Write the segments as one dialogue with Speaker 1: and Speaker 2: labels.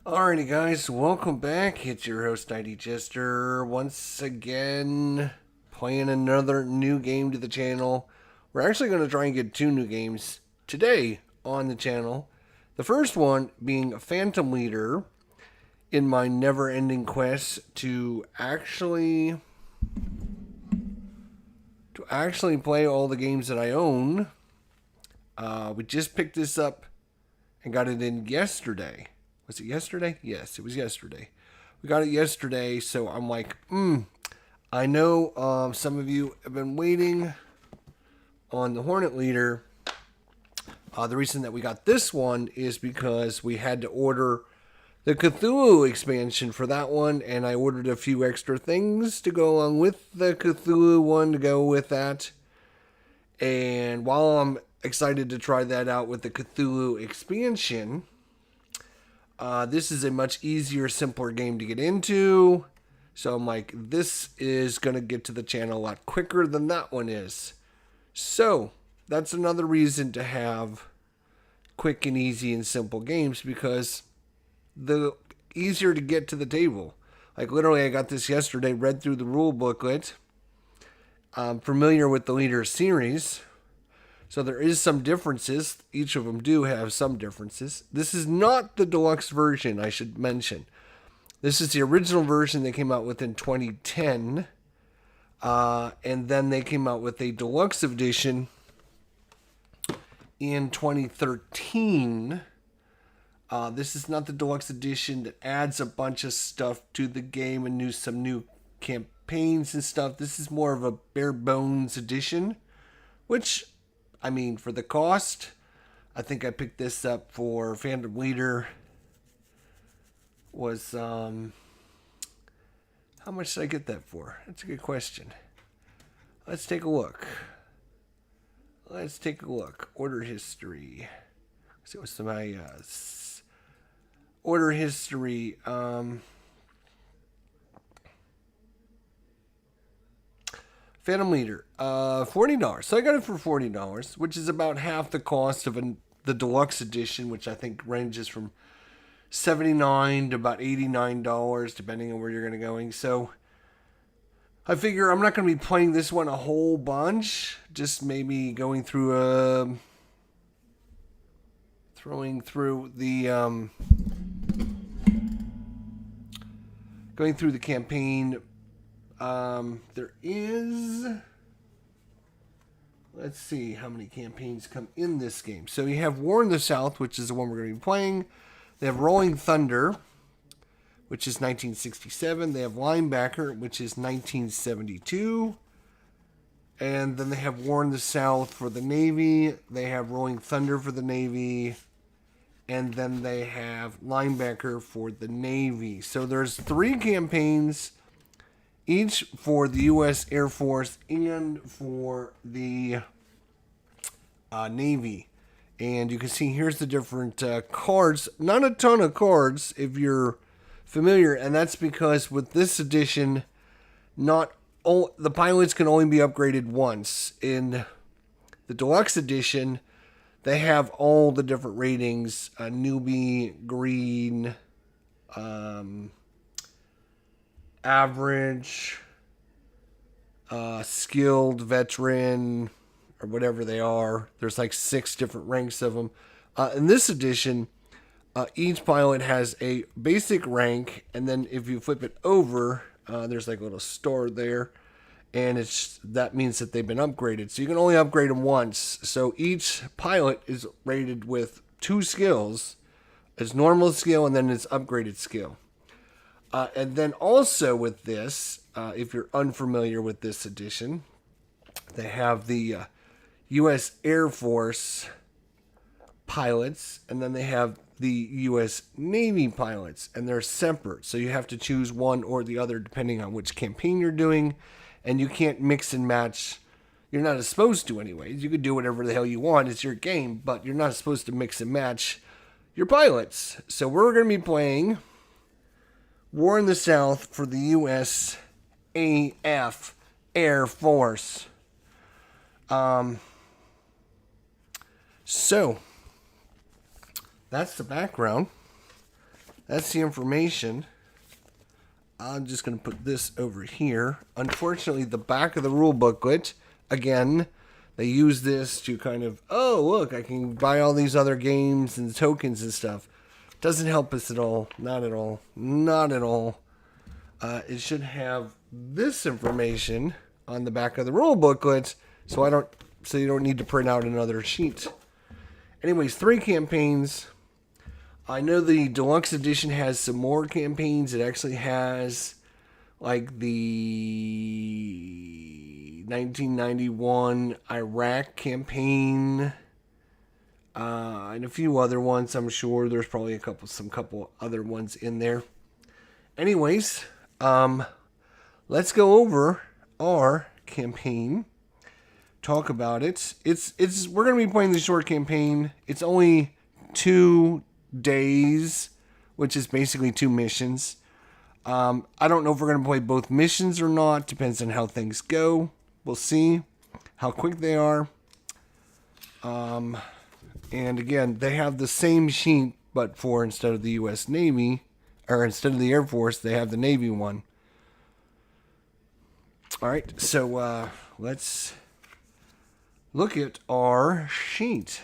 Speaker 1: Alrighty, guys, welcome back. It's your host, ID Jester, once again playing another new game to the channel. We're actually going to try and get two new games today on the channel. The first one being Phantom Leader in my never-ending quest to actually play all the games that I own. We just picked this up and got it in yesterday. Was it yesterday? Yes, it was yesterday. We got it yesterday, so I'm like, I know some of you have been waiting on the Hornet Leader. The reason that we got this one is because we had to order the Cthulhu expansion for that one, and I ordered a few extra things to go along with the Cthulhu one to go with that. And while I'm excited to try that out with the Cthulhu expansion, this is a much easier, simpler game to get into. So I'm like, this is going to get to the channel a lot quicker than that one is. So that's another reason to have quick and easy and simple games, because the easier to get to the table. Like literally, I got this yesterday, read through the rule booklet. I'm familiar with the Leader series. So there is some differences. Each of them do have some differences. This is not the deluxe version, I should mention. This is the original version they came out with in 2010. And then they came out with a deluxe edition in 2013. This is not the deluxe edition that adds a bunch of stuff to the game and some new campaigns and stuff. This is more of a bare bones edition, which, I mean, for the cost, I think I picked this up for Phantom Leader. Was, how much did I get that for? That's a good question. Let's take a look. Order history. So what's my order history? Phantom Leader, $40. So I got it for $40, which is about half the cost of the deluxe edition, which I think ranges from $79 to about $89, depending on where you're going to go. So I figure I'm not going to be playing this one a whole bunch, just maybe going through the campaign. There is, let's see how many campaigns come in this game. So you have War in the South, which is the one we're going to be playing. They have Rolling Thunder, which is 1967. They have Linebacker, which is 1972. And then they have War in the South for the Navy. They have Rolling Thunder for the Navy. And then they have Linebacker for the Navy. So there's 3 campaigns, each for the U.S. Air Force and for the Navy. And you can see here's the different cards. Not a ton of cards if you're familiar. And that's because with this edition, the pilots can only be upgraded once. In the deluxe edition, they have all the different ratings. Newbie, green, average, skilled, veteran, or whatever they are. There's like 6 different ranks of them. In this edition, each pilot has a basic rank, and then if you flip it over, there's like a little star there, and that means that they've been upgraded. So you can only upgrade them once. So each pilot is rated with 2 skills: its normal skill and then its upgraded skill. And then also with this, if you're unfamiliar with this edition, they have the U.S. Air Force pilots, and then they have the U.S. Navy pilots, and they're separate. So you have to choose one or the other depending on which campaign you're doing, and you can't mix and match. You're not supposed to anyways. You could do whatever the hell you want. It's your game, but you're not supposed to mix and match your pilots. So we're going to be playing War in the South for the U.S. AF Air Force. So that's the background. that's the information. I'm just going to put this over here. Unfortunately, the back of the rule booklet, again, they use this to kind of, oh, look, I can buy all these other games and tokens and stuff. Doesn't help us at all. Not at all. Not at all. It should have this information on the back of the rule booklet, so you don't need to print out another sheet. Anyways, 3 campaigns. I know the deluxe edition has some more campaigns. It actually has like the 1991 Iraq campaign and a few other ones. I'm sure there's probably some couple other ones in there. Anyways, let's go over our campaign. Talk about it. We're gonna be playing the short campaign. It's only 2 days, which is basically 2 missions. I don't know if we're going to play both missions or not. Depends on how things go. We'll see how quick they are. And again, they have the same sheet, but for instead of the U.S. Navy, or instead of the Air Force, they have the Navy one. All right, so let's look at our sheet.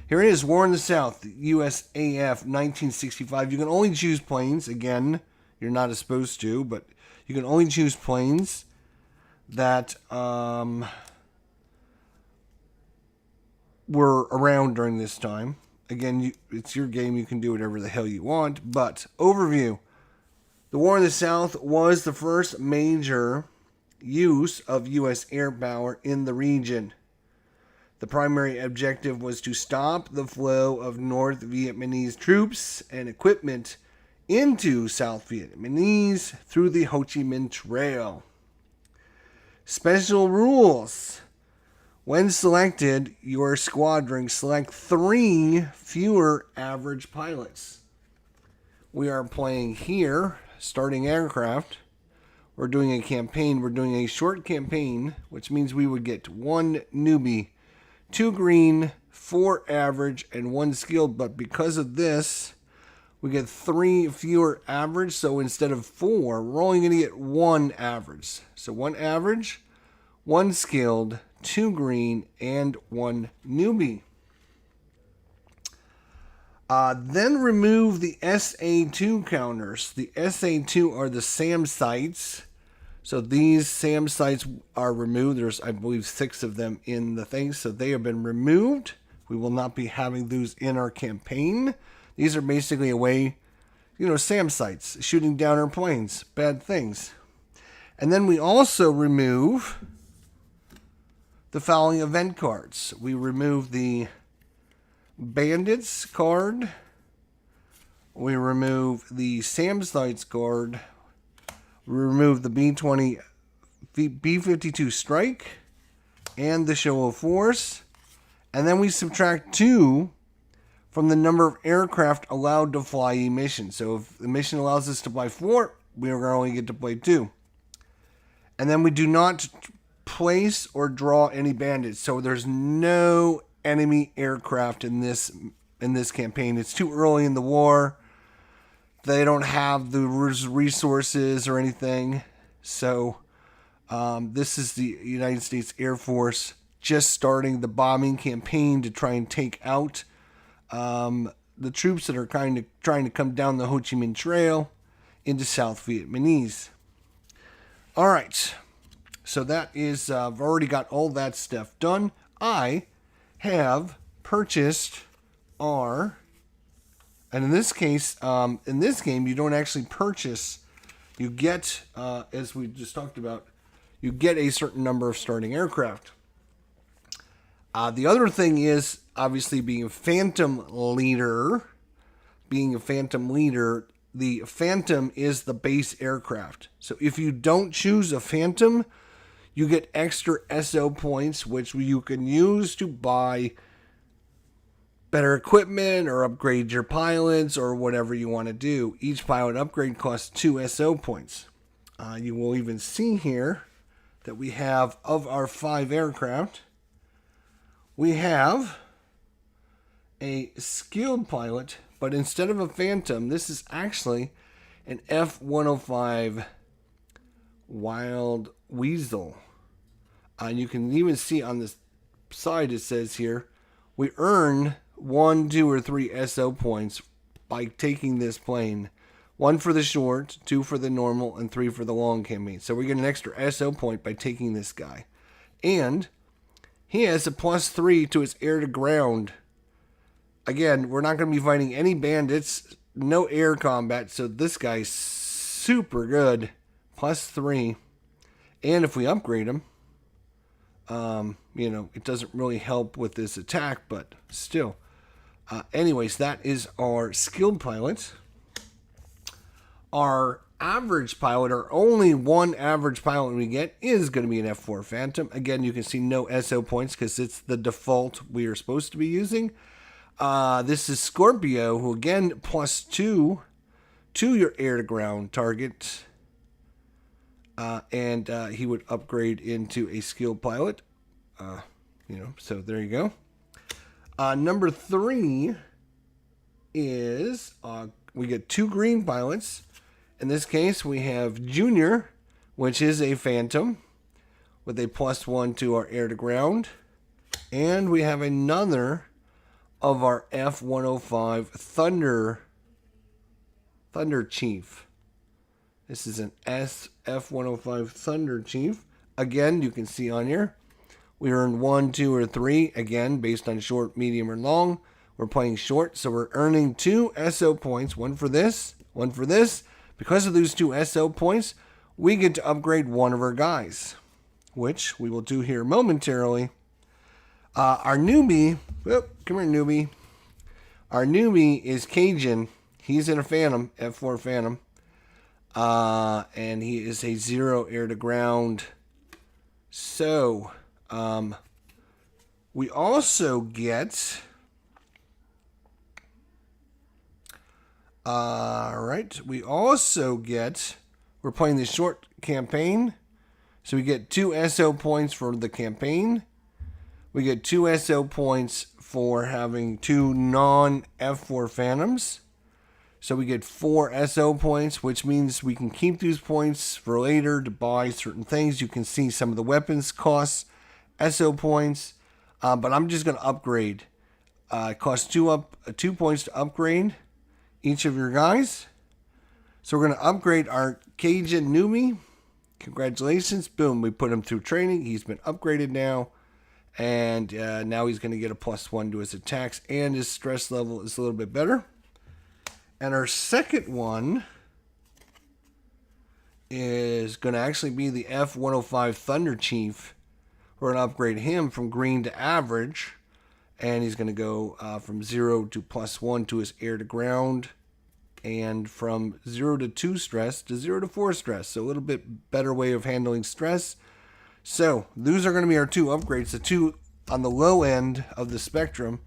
Speaker 1: Here it is, War in the South, USAF 1965. You can only choose planes. Again, you're not supposed to, but you can only choose planes that were around during this time. Again, it's your game. You can do whatever the hell you want. But overview. The War in the South was the first major use of U.S. air power in the region. The primary objective was to stop the flow of North Vietnamese troops and equipment into South Vietnamese through the Ho Chi Minh Trail. Special rules. When selected your squadron, select 3 fewer average pilots. We are playing here, starting aircraft. We're doing a campaign. We're doing a short campaign, which means we would get 1 newbie, 2 green, 4 average, and 1 skilled. But because of this, we get 3 fewer average. So instead of 4, we're only going to get 1 average. So 1 average, 1 skilled, 2 green, and 1 newbie. Then remove the SA2 counters. The SA2 are the SAM sites. So these SAM sites are removed. There's, I believe, 6 of them in the thing. So they have been removed. We will not be having those in our campaign. These are basically a way, SAM sites, shooting down our planes, bad things. And then we also remove the following event cards. We remove the Bandits card. We remove the SAM sites card. We remove the B-52 Strike and the Show of Force. And then we subtract 2 from the number of aircraft allowed to fly a mission. So if the mission allows us to fly 4, we are going to only get to play 2. And then we do not place or draw any bandits. So there's no enemy aircraft in this campaign. It's too early in the war. They don't have the resources or anything. So this is the United States Air Force just starting the bombing campaign to try and take out the troops that are kind of trying to come down the Ho Chi Minh Trail into South Vietnamese. All right. So that is, I've already got all that stuff done. I have purchased our... And in this case, in this game, you don't actually purchase. You get, as we just talked about, you get a certain number of starting aircraft. The other thing is, obviously, being a Phantom leader, the Phantom is the base aircraft. So if you don't choose a Phantom, you get extra SO points, which you can use to buy better equipment or upgrade your pilots or whatever you want to do. Each pilot upgrade costs 2 SO points. You will even see here that we have, of our 5 aircraft, we have a skilled pilot but instead of a Phantom, this is actually an F-105 Wild Weasel. And you can even see on this side it says here, we earn 1, 2, or 3 SO points by taking this plane. 1 for the short, 2 for the normal, and 3 for the long campaign. So we get an extra SO point by taking this guy. And he has a +3 to his air to ground. Again, we're not going to be fighting any bandits, no air combat, so this guy's super good. +3. And if we upgrade him, it doesn't really help with this attack, but still. Anyways, that is our skilled pilot. Our average pilot, or only one average pilot we get, is going to be an F4 Phantom. Again, you can see no SO points because it's the default we are supposed to be using. This is Scorpio, who again, +2 to your air-to-ground target. And he would upgrade into a skilled pilot. So there you go. Number 3 is we get 2 green pilots. In this case, we have Junior, which is a Phantom, with a +1 to our air-to-ground. And we have another of our F-105 Thunder Chief. This is an F-105 Thunder Chief. Again, you can see on here, we earn 1, 2, or 3, again, based on short, medium, or long. We're playing short, so we're earning 2 SO points, 1 for this, 1 for this. Because of those 2 SO points, we get to upgrade one of our guys, which we will do here momentarily. Our newbie, come here, newbie. Our newbie is Cajun. He's in a Phantom, F4 Phantom. And he is a 0 air to ground. So, we also get, we're playing the short campaign. So we get 2 SO points for the campaign. We get 2 SO points for having 2 non-F4 Phantoms. So we get 4 SO points, which means we can keep these points for later to buy certain things. You can see some of the weapons costs SO points, but I'm just going to upgrade. It costs 2 points to upgrade each of your guys. So we're going to upgrade our Cajun newbie. Congratulations. Boom. We put him through training. He's been upgraded now. And now he's going to get a +1 to his attacks. And his stress level is a little bit better. And our second one is going to actually be the F-105 Thunder Chief. We're going to upgrade him from green to average. And he's going to go from 0 to +1 to his air to ground. And from 0 to 2 stress to 0 to 4 stress. So a little bit better way of handling stress. So those are going to be our 2 upgrades. The 2 on the low end of the spectrum,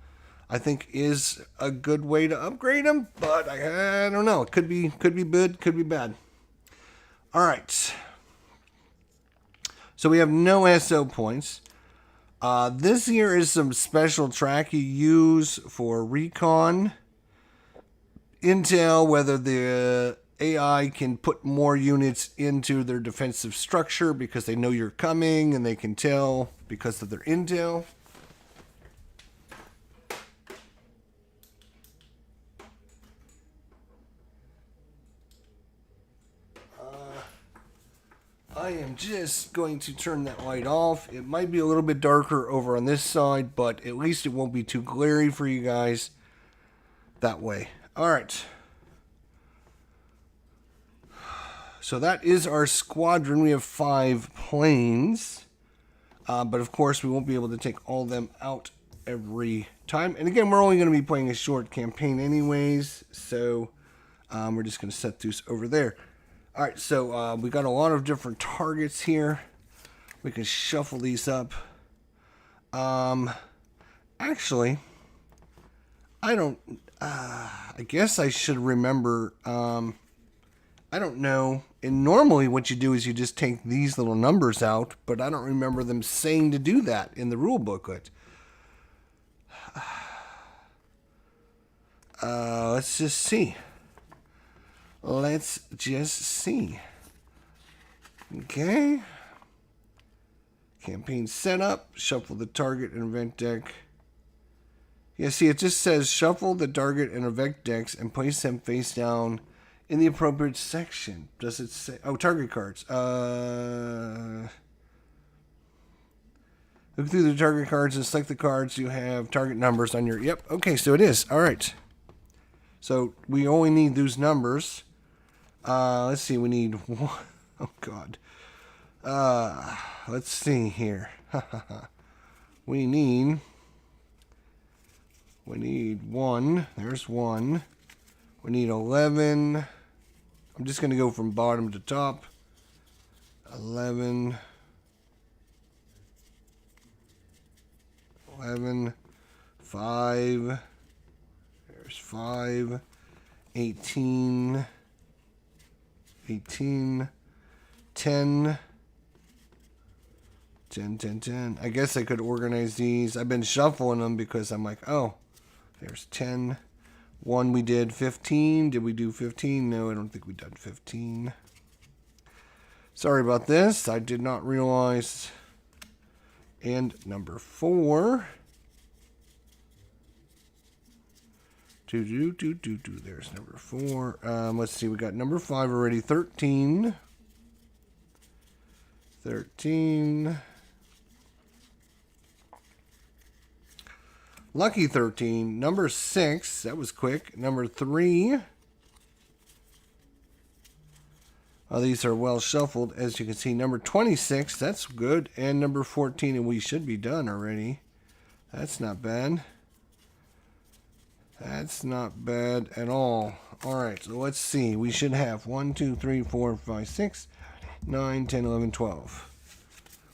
Speaker 1: I think, is a good way to upgrade them. But I don't know. It could be good, could be bad. All right. So we have no SO points. This here is some special track you use for recon, intel, whether the AI can put more units into their defensive structure because they know you're coming and they can tell because of their intel. I am just going to turn that light off. It might be a little bit darker over on this side, but at least it won't be too glary for you guys that way. All right. So that is our squadron. We have 5 planes. But of course, we won't be able to take all of them out every time. And again, we're only going to be playing a short campaign anyways. So we're just going to set these over there. All right, so we got a lot of different targets here. We can shuffle these up. Actually, I don't... I guess I should remember... I don't know. And normally what you do is you just take these little numbers out, but I don't remember them saying to do that in the rule booklet. Let's just see. Let's just see. Okay. Campaign setup. Shuffle the target and event deck. Yeah, see, it just says shuffle the target and event decks and place them face down in the appropriate section. Does it say? Oh, target cards. Look through the target cards and select the cards you have target numbers on your... Yep, okay, so it is. All right. So we only need those numbers. Let's see, we need one. Oh, God. Let's see here. We need one. There's one. We need 11. I'm just going to go from bottom to top. 11. 11. 5. There's 5. 18. 18. 10. 10, 10, 10. I guess I could organize these. I've been shuffling them because I'm like, oh, there's 10. 1 we did. 15. Did we do 15? No, I don't think we done 15. Sorry about this. I did not realize. And number 4. There's number 4. Let's see. We got number 5 already. 13. 13. Lucky 13. Number 6. That was quick. Number 3. These are well shuffled. As you can see, number 26. That's good. And number 14. And we should be done already. That's not bad. That's not bad at all. All right. So let's see. We should have 1, 2, 3, 4, 5, 6, 9, 10, 11, 12.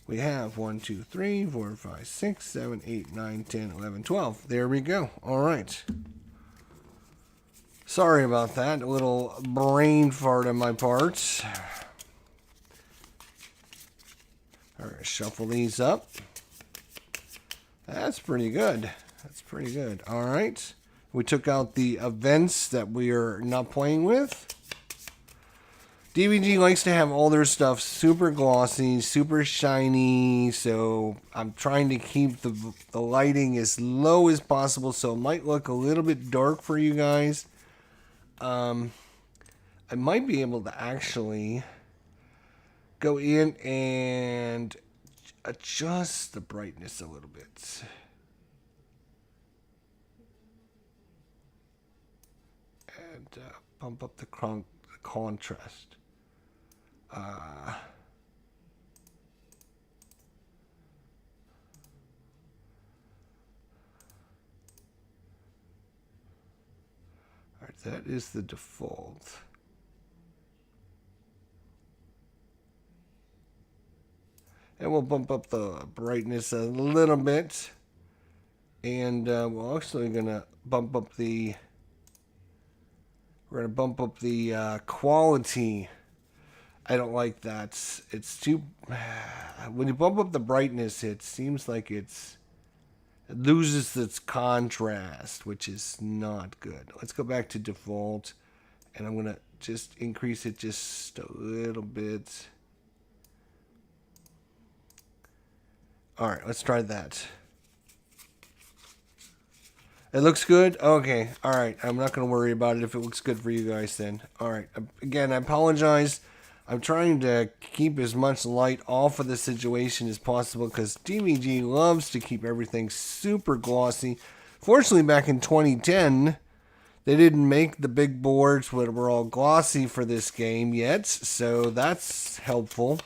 Speaker 1: We have 1, 2, 3, 4, 5, 6, 7, 8, 9, 10, 11, 12. There we go. All right. Sorry about that. A little brain fart on my part. All right, shuffle these up. That's pretty good. That's pretty good. All right. We took out the events that we are not playing with. DVG likes to have all their stuff super glossy, super shiny, so I'm trying to keep the lighting as low as possible, so it might look a little bit dark for you guys. I might be able to actually go in and adjust the brightness a little bit. And bump up the contrast. All right, that is the default. And we'll bump up the brightness a little bit. And we're actually going to bump up the... We're going to bump up the quality. I don't like that. It's too... When you bump up the brightness, it seems like it loses its contrast, which is not good. Let's go back to default. And I'm going to just increase it just a little bit. All right, let's try that. It looks good? Okay. All right. I'm not going to worry about it if it looks good for you guys then. All right. Again, I apologize. I'm trying to keep as much light off of the situation as possible because DVG loves to keep everything super glossy. Fortunately, back in 2010, they didn't make the big boards that were all glossy for this game yet, so that's helpful.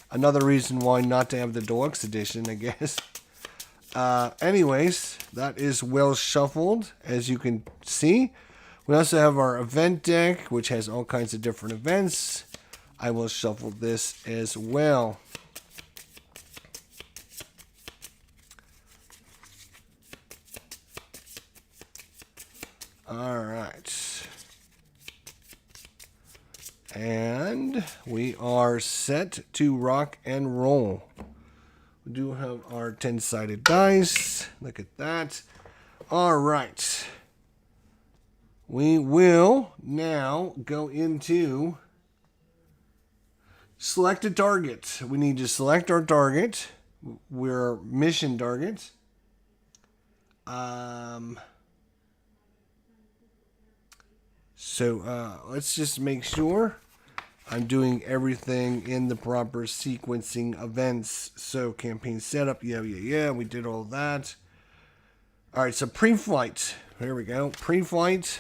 Speaker 1: Another reason why not to have the deluxe edition, I guess. Anyways, that is well shuffled, as you can see. We also have our event deck, which has all kinds of different events. I will shuffle this as well. All right. And we are set to rock and roll. We do have our 10-sided dice. Look at that. All right. we will now go into select a target. We need to select our target. We're mission target. So let's just make sure I'm doing everything in the proper sequencing events. So campaign setup, yeah, we did all that. All right, so pre-flight. Here we go, pre-flight.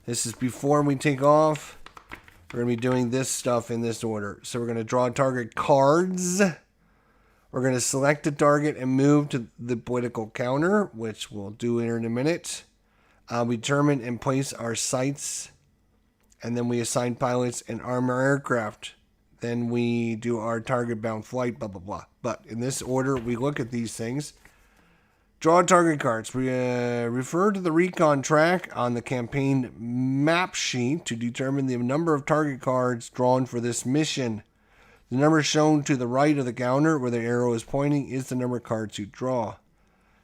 Speaker 1: This is before we take off. We're going to be doing this stuff in this order. So we're going to draw target cards. We're going to select a target and move to the political counter, which we'll do here in a minute. We determine and place our sights, and then we assign pilots and arm our aircraft. Then we do our target-bound flight, blah, blah, blah. But in this order, we look at these things. Draw target cards. We refer to the recon track on the campaign map sheet to determine the number of target cards drawn for this mission. The number shown to the right of the counter where the arrow is pointing is the number of cards you draw.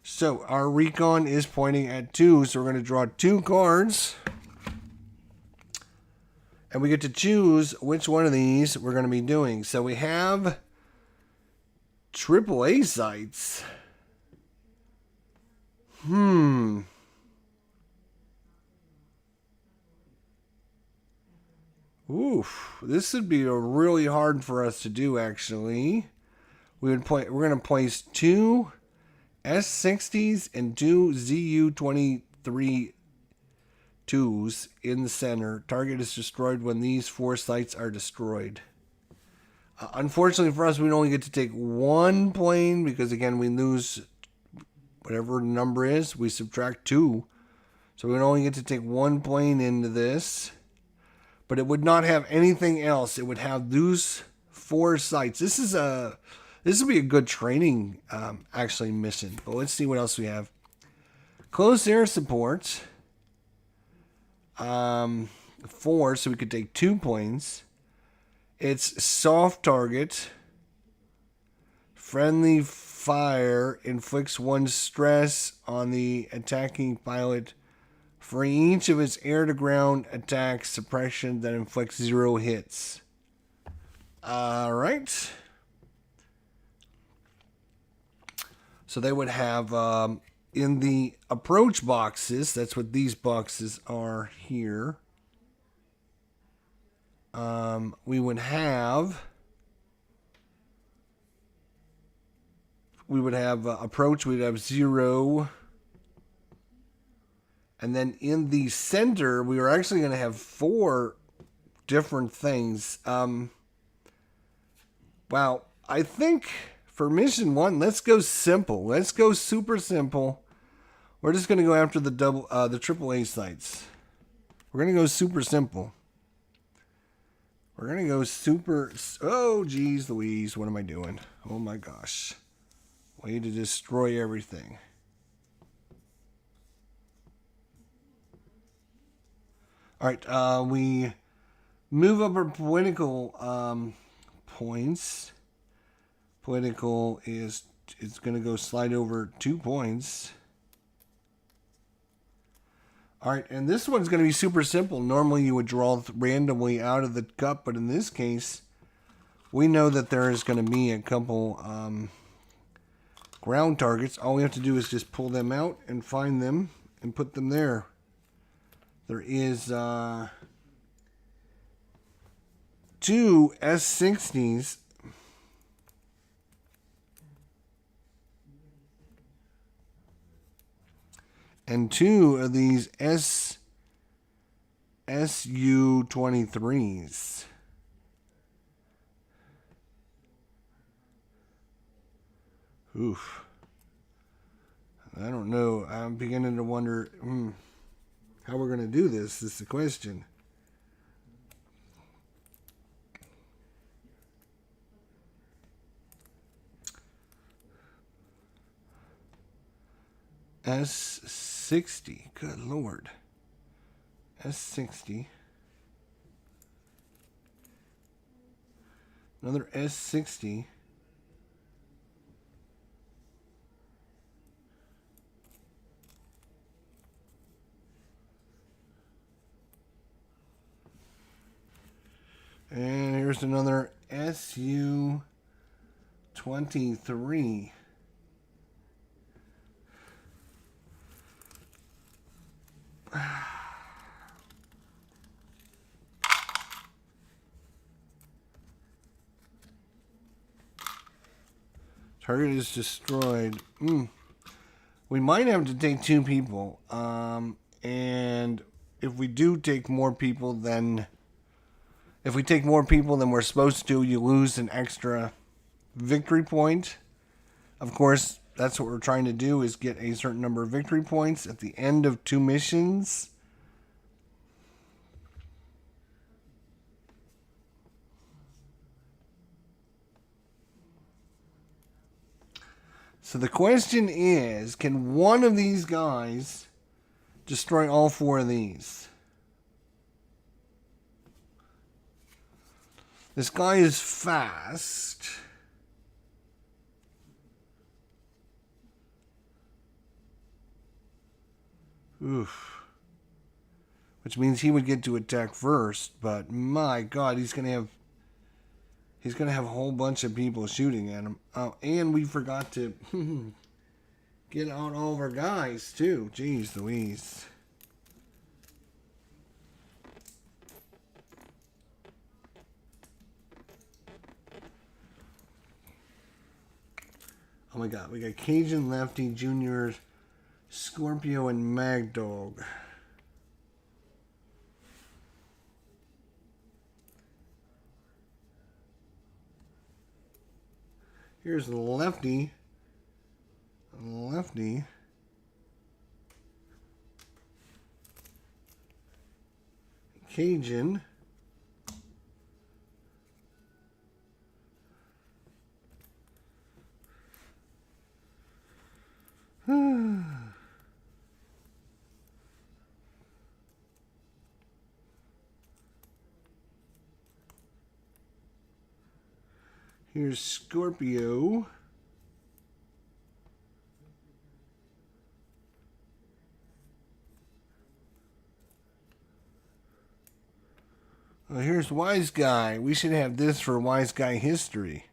Speaker 1: So our recon is pointing at 2, so we're going to draw 2 cards. And we get to choose which one of these we're going to be doing. So we have AAA sites. Oof, this would be really hard for us to do, actually. We're going to place 2 S60s and 2 ZU-23 2s in the center. Target is destroyed when these 4 sites are destroyed. Unfortunately for us, we only get to take 1 plane because, again, we lose whatever the number is. We subtract 2. So we only get to take 1 plane into this. But it would not have anything else. It would have those 4 sites. This will be a good training actually mission. But let's see what else we have. Close air support. 4, so we could take 2 planes. It's soft target. Friendly fire inflicts 1 stress on the attacking pilot for each of its air-to-ground attack suppression that inflicts 0 hits. All right. So they would have in the approach boxes, that's what these boxes are here. We would have approach, we'd have 0. And then in the center, we are actually going to have 4 different things. Wow, I think for mission 1, let's go simple. Let's go super simple. We're just going to go after the AAA sites. We're going to go super simple. We're going to go super... Oh, geez Louise, what am I doing? Oh, my gosh. Way to destroy everything. All right, we move up our political points. Political is going to go slide over 2 points. All right, and this one's going to be super simple. Normally you would draw randomly out of the cup, but in this case, we know that there is going to be a couple ground targets. All we have to do is just pull them out and find them and put them there. There is 2 S60s. And 2 of these SU-23s. Oof. I don't know. I'm beginning to wonder how we're going to do this. Is the question. S60. Good Lord. S60. Another S60. there's another SU-23. Target is destroyed. We might have to take 2 people. And if we do take more people than... If we take more people than we're supposed to, you lose an extra victory point. Of course, that's what we're trying to do, is get a certain number of victory points at the end of 2 missions. So the question is, can one of these guys destroy all 4 of these? This guy is fast. Oof. Which means he would get to attack first, but my God, he's gonna have a whole bunch of people shooting at him. Oh, and we forgot to get out all of our guys too. Jeez Louise. Oh my God, we got Cajun, Lefty, Junior, Scorpio, and Mad Dog. Here's the Lefty. Lefty. Cajun. Here's Scorpio. Well, here's Wise Guy. We should have this for Wise Guy history.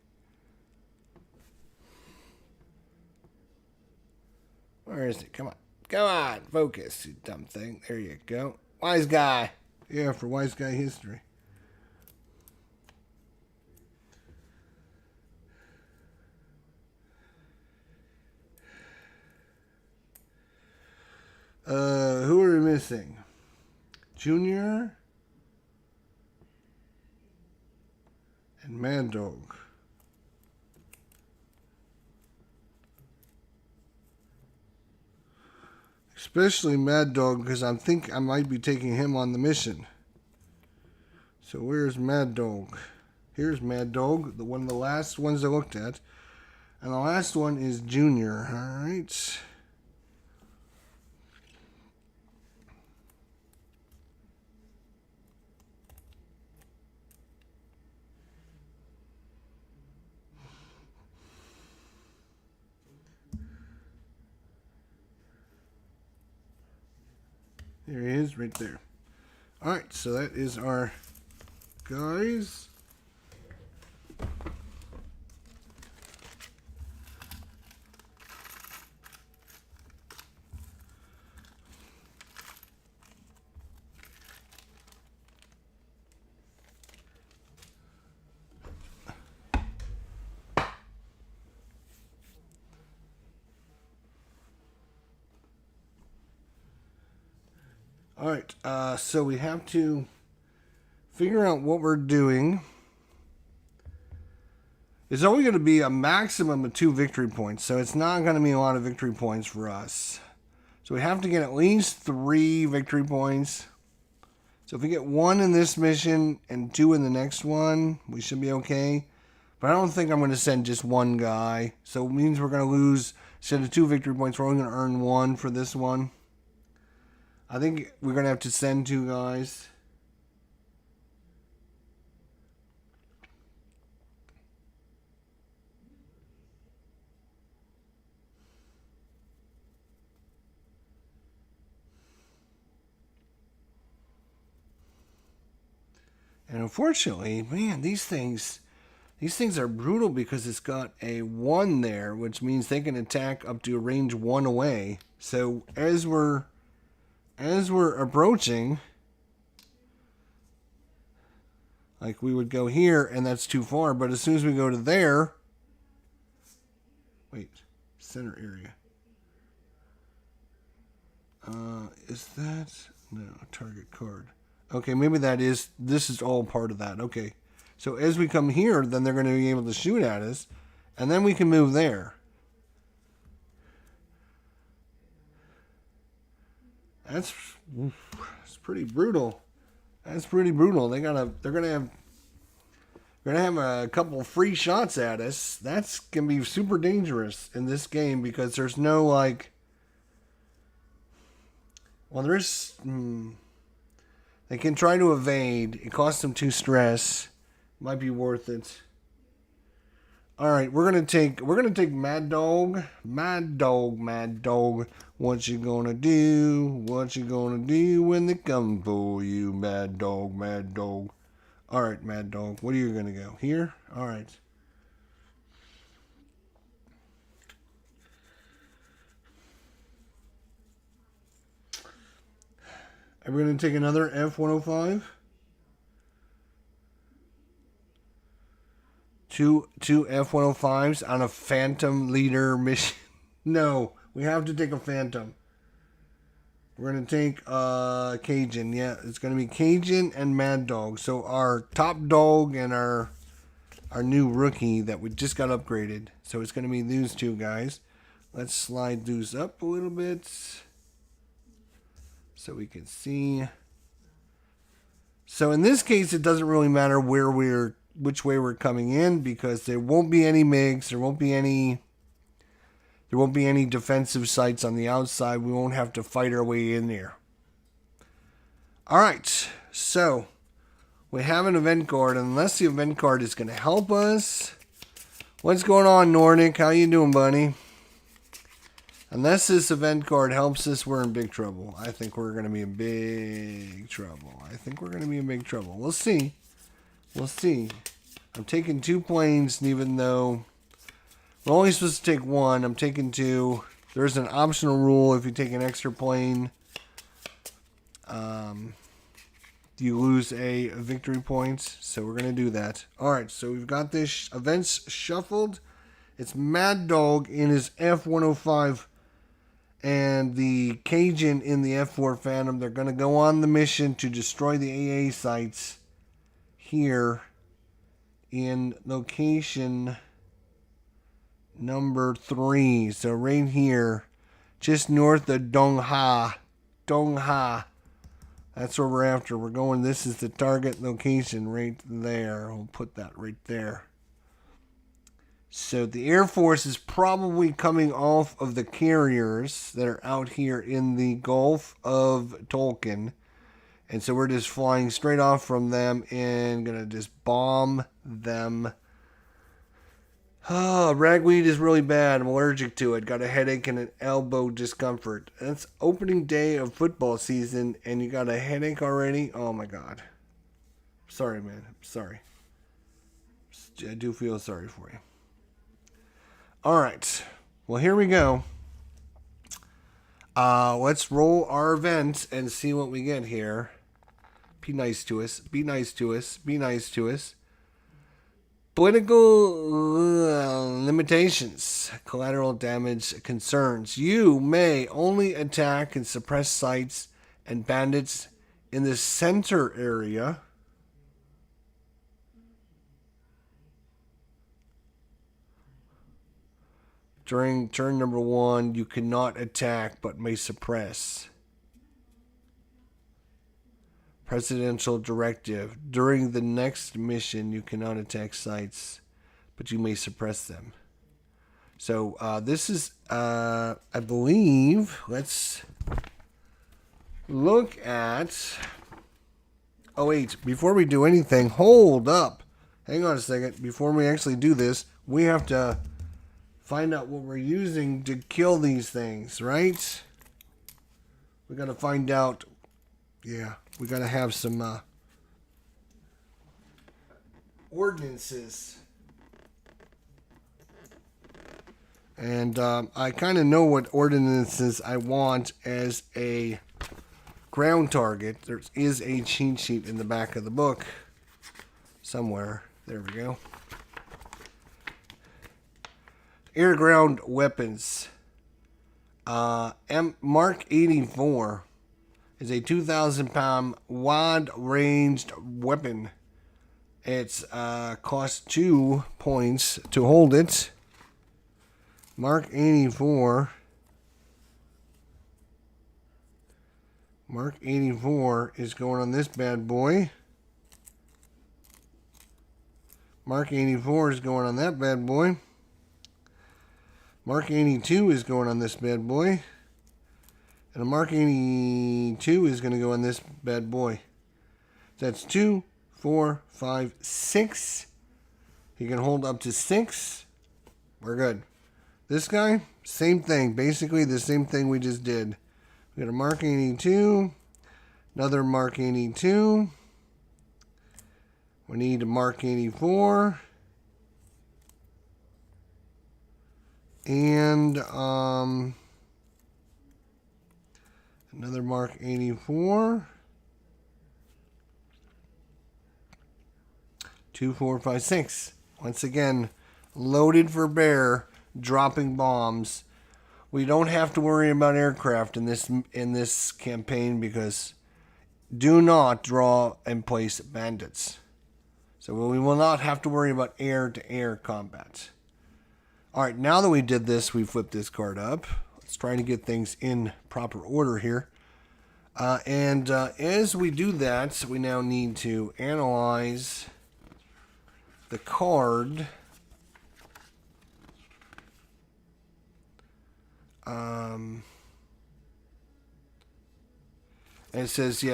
Speaker 1: Where is it? Come on. Come on. Focus, you dumb thing. There you go. Wise Guy. Yeah, for Wise Guy history. Who are we missing? Junior and Mad Dog. Especially Mad Dog, because I think I might be taking him on the mission. So where's Mad Dog? Here's Mad Dog, one of the last ones I looked at. And the last one is Junior. All right. There he is, right there. All right, so that is our guys. All right, so we have to figure out what we're doing. It's only going to be a maximum of 2 victory points, so it's not going to be a lot of victory points for us. So we have to get at least 3 victory points. So if we get 1 in this mission and 2 in the next one, we should be okay. But I don't think I'm going to send just 1 guy. So it means we're going to lose, instead of 2 victory points, we're only going to earn 1 for this one. I think we're going to have to send 2 guys. And unfortunately, man, these things are brutal because it's got a 1 there, which means they can attack up to a range 1 away. So as we're approaching, like we would go here, and that's too far. But as soon as we go to there, wait, center area. Is that no target card? Okay, maybe this is all part of that. Okay. So as we come here, then they're going to be able to shoot at us, and then we can move there. That's pretty brutal. That's pretty brutal. They're gonna have a couple free shots at us. That's gonna be super dangerous in this game because there's no like. Well, there is. They can try to evade. It costs them 2 stress. Might be worth it. All right, we're gonna take Mad Dog. Mad Dog. What you gonna do? What you gonna do when they come for you, Mad Dog? Mad Dog. All right, Mad Dog. What are you gonna go here? All right. Are we gonna take another F-105? Two F-105s on a Phantom leader mission. No, we have to take a Phantom. We're going to take Cajun. Yeah, it's going to be Cajun and Mad Dog. So our top dog and our new rookie that we just got upgraded. So it's going to be these 2 guys. Let's slide these up a little bit so we can see. So in this case, it doesn't really matter which way we're coming in because there won't be any MiGs. There won't be any defensive sites on the outside. We won't have to fight our way in there. All right, so we have an event card. Unless the event card is going to help us. What's going on, Nordic? How you doing, buddy? Unless this event card helps us, we're in big trouble. I think we're going to be in big trouble. We'll see. We'll see. I'm taking 2 planes, and even though we're only supposed to take 1, I'm taking 2. There's an optional rule if you take an extra plane, you lose a victory points. So we're going to do that. All right, so we've got this events shuffled. It's Mad Dog in his F-105 and the Cajun in the F-4 Phantom. They're going to go on the mission to destroy the AA sites here in location number 3. So right here, just north of Dong Ha. That's where we're after. We're going, this is the target location right there. We'll put that right there. So the Air Force is probably coming off of the carriers that are out here in the Gulf of Tonkin. And so we're just flying straight off from them and going to just bomb them. Oh, ragweed is really bad. I'm allergic to it. Got a headache and an elbow discomfort. That's opening day of football season and you got a headache already? Oh my God. Sorry, man. I'm sorry. I do feel sorry for you. All right. Well, here we go. Let's roll our event and see what we get here. Be nice to us. Be nice to us. Be nice to us. Political limitations, collateral damage concerns. You may only attack and suppress sites and bandits in the center area. During turn number 1, you cannot attack but may suppress. Presidential directive. During the next mission, you cannot attack sites, but you may suppress them. So this is, I believe, let's look at... Oh, wait, before we do anything, hold up. Hang on a second. Before we actually do this, we have to find out what we're using to kill these things, right? We got to find out... Yeah, we got to have some ordinances. And I kind of know what ordinances I want as a ground target. There is a cheat sheet in the back of the book somewhere. There we go. Air-to-ground weapons. Mark 84 is a 2,000-pound wide-ranged weapon. It's costs 2 points to hold it. Mark 84. Mark 84 is going on this bad boy. Mark 84 is going on that bad boy. Mark 82 is going on this bad boy. And a Mark 82 is going to go on this bad boy. That's 2, 4, 5, 6. He can hold up to 6. We're good. This guy, same thing. Basically the same thing we just did. We got a Mark 82. Another Mark 82. We need a Mark 84. And another Mark 84. 2, 4, 5, 6. Once again, loaded for bear, dropping bombs. We don't have to worry about aircraft in this campaign because do not draw and place bandits. So we will not have to worry about air-to-air combat. All right, now that we did this, we flipped this card up. Let's try to get things in proper order here. As we do that, we now need to analyze the card. And it says,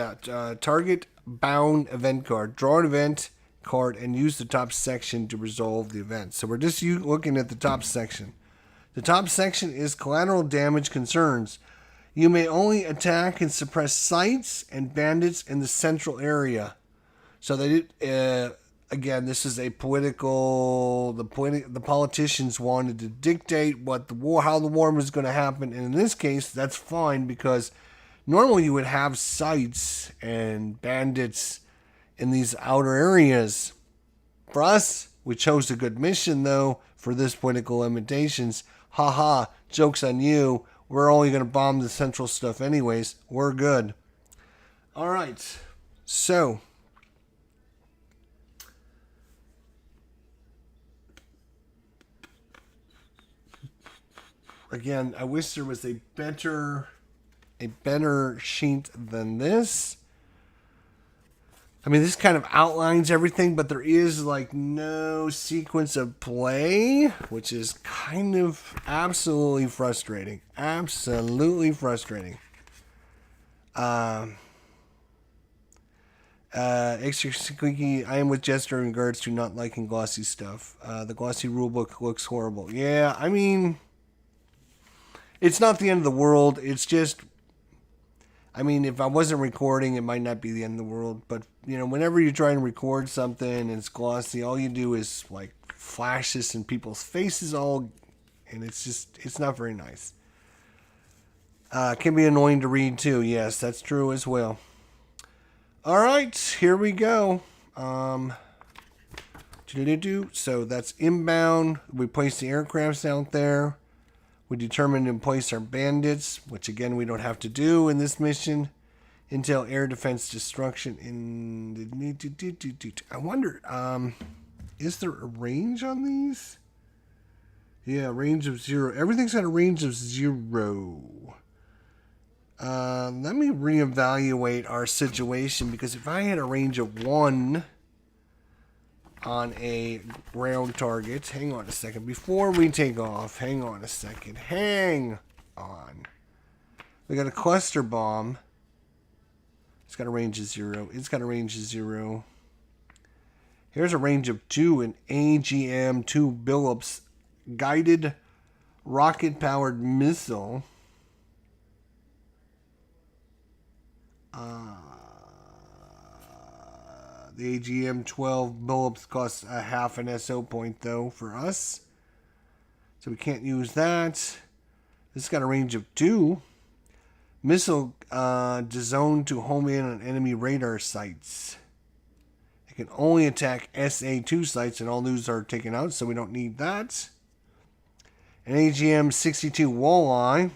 Speaker 1: target bound event card. Draw an event card and use the top section to resolve the event. So we're just looking at the top section. The top section is collateral damage concerns. You may only attack and suppress sites and bandits in the central area. So again, this is a political. The politicians wanted to dictate what the war, how the war was going to happen, and in this case, that's fine because normally you would have sites and bandits in these outer areas. For us, we chose a good mission though for this political limitations. Haha, joke's on you. We're only going to bomb the central stuff anyways. We're good. All right, so again, I wish there was a better sheet than this. I mean, this kind of outlines everything, but there is like no sequence of play, which is kind of absolutely frustrating. Absolutely frustrating. Extra squeaky, I am with Jester in regards to not liking glossy stuff. The glossy rulebook looks horrible. Yeah, I mean, it's not the end of the world. It's just, I mean, if I wasn't recording, it might not be the end of the world. But, you know, whenever you try and record something and it's glossy, all you do is, like, flash this in people's faces and it's just, it's not very nice. Can be annoying to read, too. Yes, that's true as well. All right, here we go. So that's inbound. We place the aircrafts out there. We determine and place our bandits, which again we don't have to do in this mission. Intel air defense destruction I wonder, is there a range on these? Yeah, range of 0. Everything's got a range of 0. Let me reevaluate our situation, because if I had a range of 1 on a ground target, hang on a second, before we take off, hang on. We got a cluster bomb. It's got a range of 0. Here's a range of 2, an AGM-2 Billups guided rocket-powered missile. The AGM 12 bullets costs a half an SO point, though, for us. So we can't use that. This has got a range of 2. Missile zone to home in on enemy radar sites. It can only attack SA2 sites, and all those are taken out, so we don't need that. An AGM 62 walleye.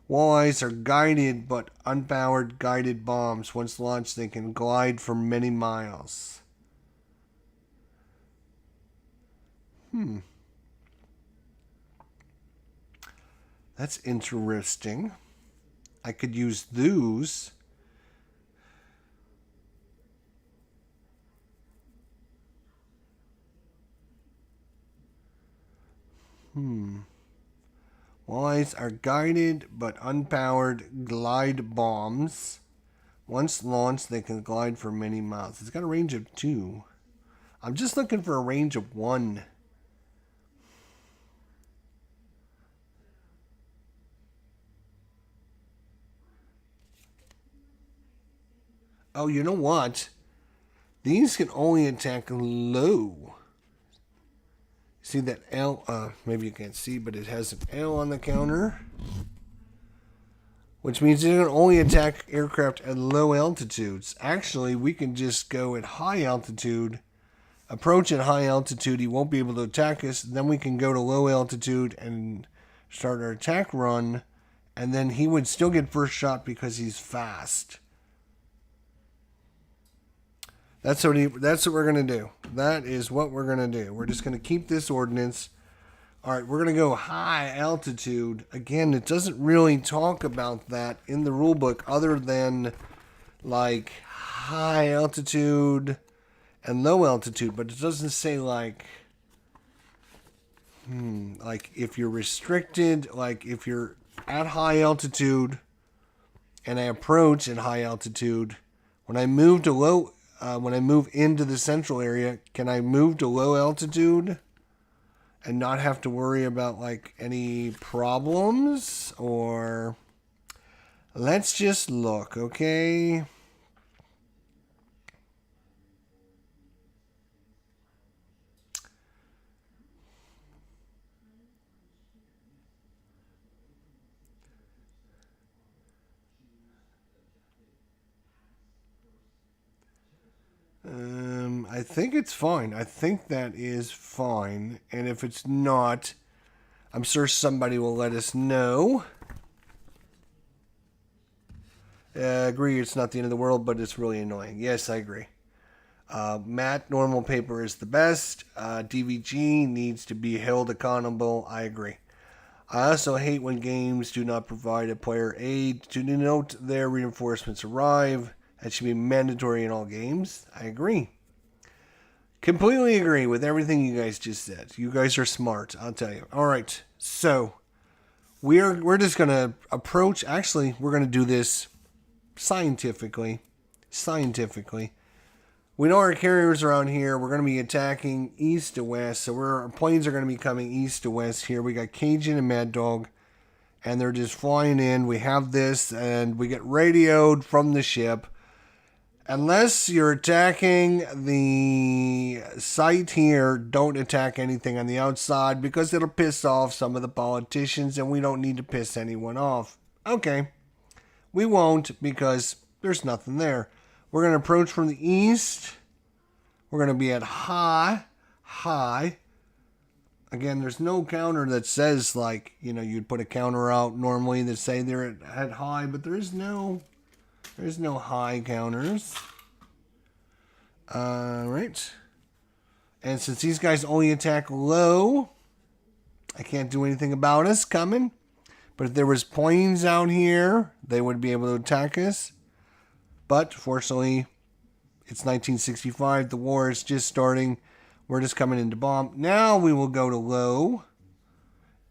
Speaker 1: Walleyes are guided but unpowered guided bombs. Once launched, they can glide for many miles. That's interesting. I could use those. Walleyes are guided but unpowered glide bombs. Once launched, they can glide for many miles. It's got a range of 2. I'm just looking for a range of 1. Oh, you know what? These can only attack low. See that L? Maybe you can't see, but it has an L on the counter. Which means it can only attack aircraft at low altitudes. Actually, we can just go at high altitude. Approach at high altitude, he won't be able to attack us. Then we can go to low altitude and start our attack run. And then he would still get first shot because he's fast. That's what we're going to do. That is what we're going to do. We're just going to keep this ordnance. All right, we're going to go high altitude. Again, it doesn't really talk about that in the rule book other than like high altitude and low altitude, but it doesn't say like if you're restricted, like if you're at high altitude and I approach at high altitude, when I move to low when I move into the central area, can I move to low altitude and not have to worry about like any problems? Or let's just look, okay? I think it's fine. I think that is fine. And if it's not, I'm sure somebody will let us know. I agree, it's not the end of the world, but it's really annoying. Yes, I agree. Matte normal paper is the best. DVG needs to be held accountable. I agree. I also hate when games do not provide a player aid to denote their reinforcements arrive. That should be mandatory in all games. I agree. Completely agree with everything you guys just said. You guys are smart, I'll tell you. All right, so we're just going to approach. Actually, we're going to do this scientifically. We know our carriers around here. We're going to be attacking east to west. So our planes are going to be coming east to west here. We got Cajun and Mad Dog, and they're just flying in. We have this, and we get radioed from the ship. Unless you're attacking the site here, don't attack anything on the outside because it'll piss off some of the politicians, and we don't need to piss anyone off. Okay. We won't because there's nothing there. We're going to approach from the east. We're going to be at high. Again, there's no counter that says like, you'd put a counter out normally that say they're at high, but there's no high counters. Alright. And since these guys only attack low, I can't do anything about us coming. But if there was planes out here, they would be able to attack us. But fortunately, it's 1965. The war is just starting. We're just coming in to bomb. Now we will go to low.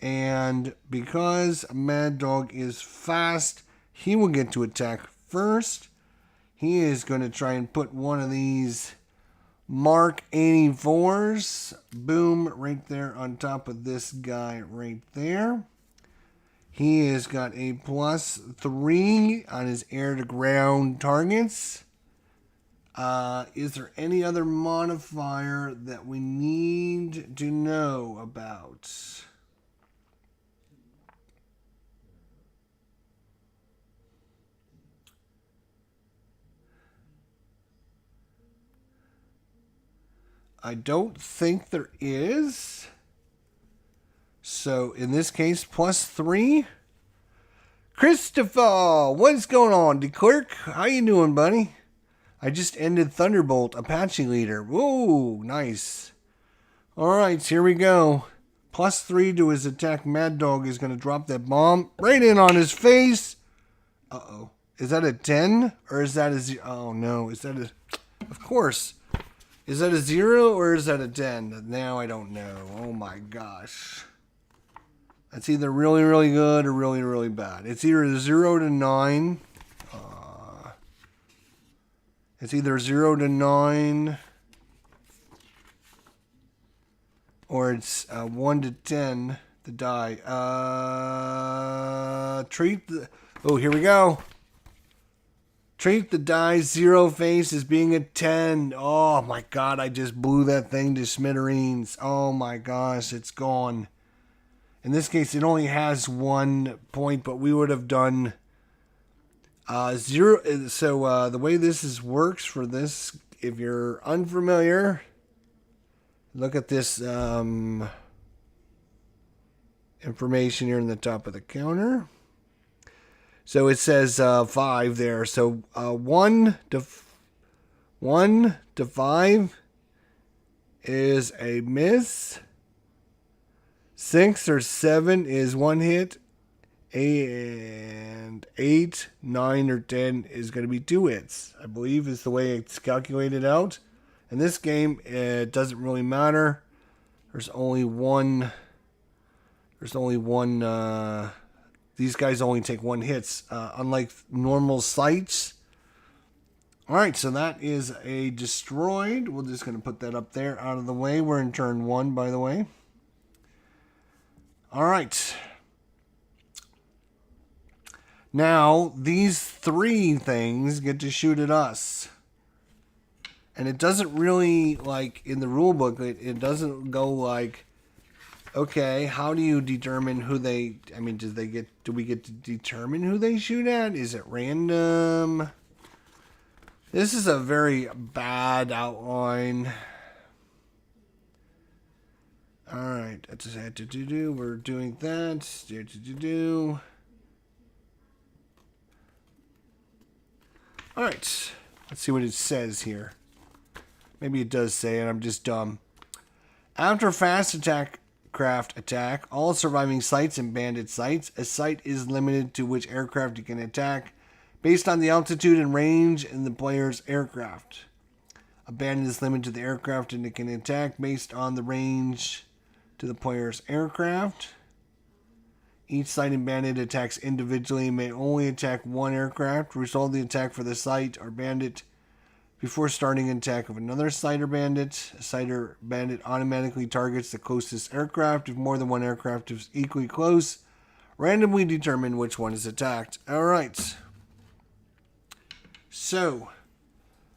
Speaker 1: And because Mad Dog is fast, he will get to attack first. He is going to try and put one of these Mark 84s. Boom, right there on top of this guy right there. He has got a +3 on his air-to-ground targets. Is there any other modifier that we need to know about? I don't think there is. So in this case, +3. Christopher, what's going on, DeClerk? How you doing, buddy? I just ended Thunderbolt, Apache leader. Whoa, nice. All right, here we go. +3 to his attack. Mad Dog is going to drop that bomb right in on his face. Uh-oh. Is that a 10? Or is that a 0? Oh, no. Is that a... Of course. Is that a 0 or is that a 10? Now I don't know. Oh, my gosh. That's either really, really good or really, really bad. It's either 0 to 9. It's either 0 to 9. Or it's 1 to 10, the die. Treat the... Oh, here we go. Treat the die 0 face as being a 10. Oh, my God. I just blew that thing to smithereens. Oh, my gosh. It's gone. In this case, it only has 1 point, but we would have done 0. So the way this works for this, if you're unfamiliar... Look at this information here in the top of the counter. So it says 5 there. So 1 to 5 is a miss. 6 or 7 is 1 hit. And 8, 9, or 10 is going to be 2 hits, I believe is the way it's calculated out. In this game, it doesn't really matter. There's only one. These guys only take 1 hits, unlike normal sights. All right, so that is a destroyed. We're just going to put that up there out of the way. We're in turn 1, by the way. All right. Now, these 3 things get to shoot at us. And it doesn't really, like, in the rule book, it doesn't go like, okay, how do you determine who they, I mean, do we get to determine who they shoot at? Is it random? This is a very bad outline. All right, that's what I had to do. We're doing that. All right, let's see what it says here. Maybe it does say it, I'm just dumb. After fast attack craft attack, all surviving sites and bandit sites, a site is limited to which aircraft you can attack based on the altitude and range in the player's aircraft. A bandit is limited to the aircraft and it can attack based on the range to the player's aircraft. Each site and bandit attacks individually and may only attack 1 aircraft. Resolve the attack for the site or bandit before starting an attack of another site or bandit. A site or bandit automatically targets the closest aircraft. If more than 1 aircraft is equally close, randomly determine which one is attacked. All right. So,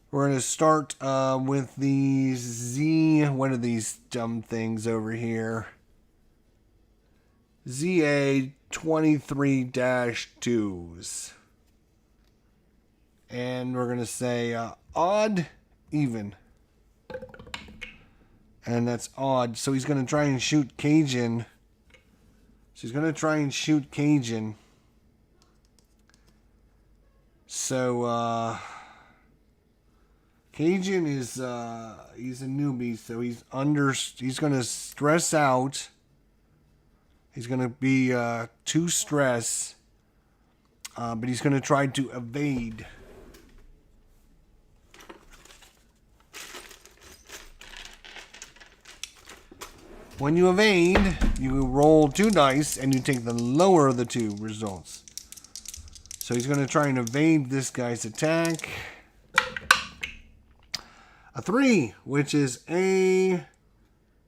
Speaker 1: we're going to start with these what are these dumb things over here? ZA 23-2s. And we're going to say odd, even. And that's odd. So he's going to try and shoot Cajun. So, Cajun is, he's a newbie, so he's going to stress out. He's going to be too stressed. But he's going to try to evade. When you evade, you roll 2 dice and you take the lower of the 2 results. So he's going to try and evade this guy's attack. A 3, which is a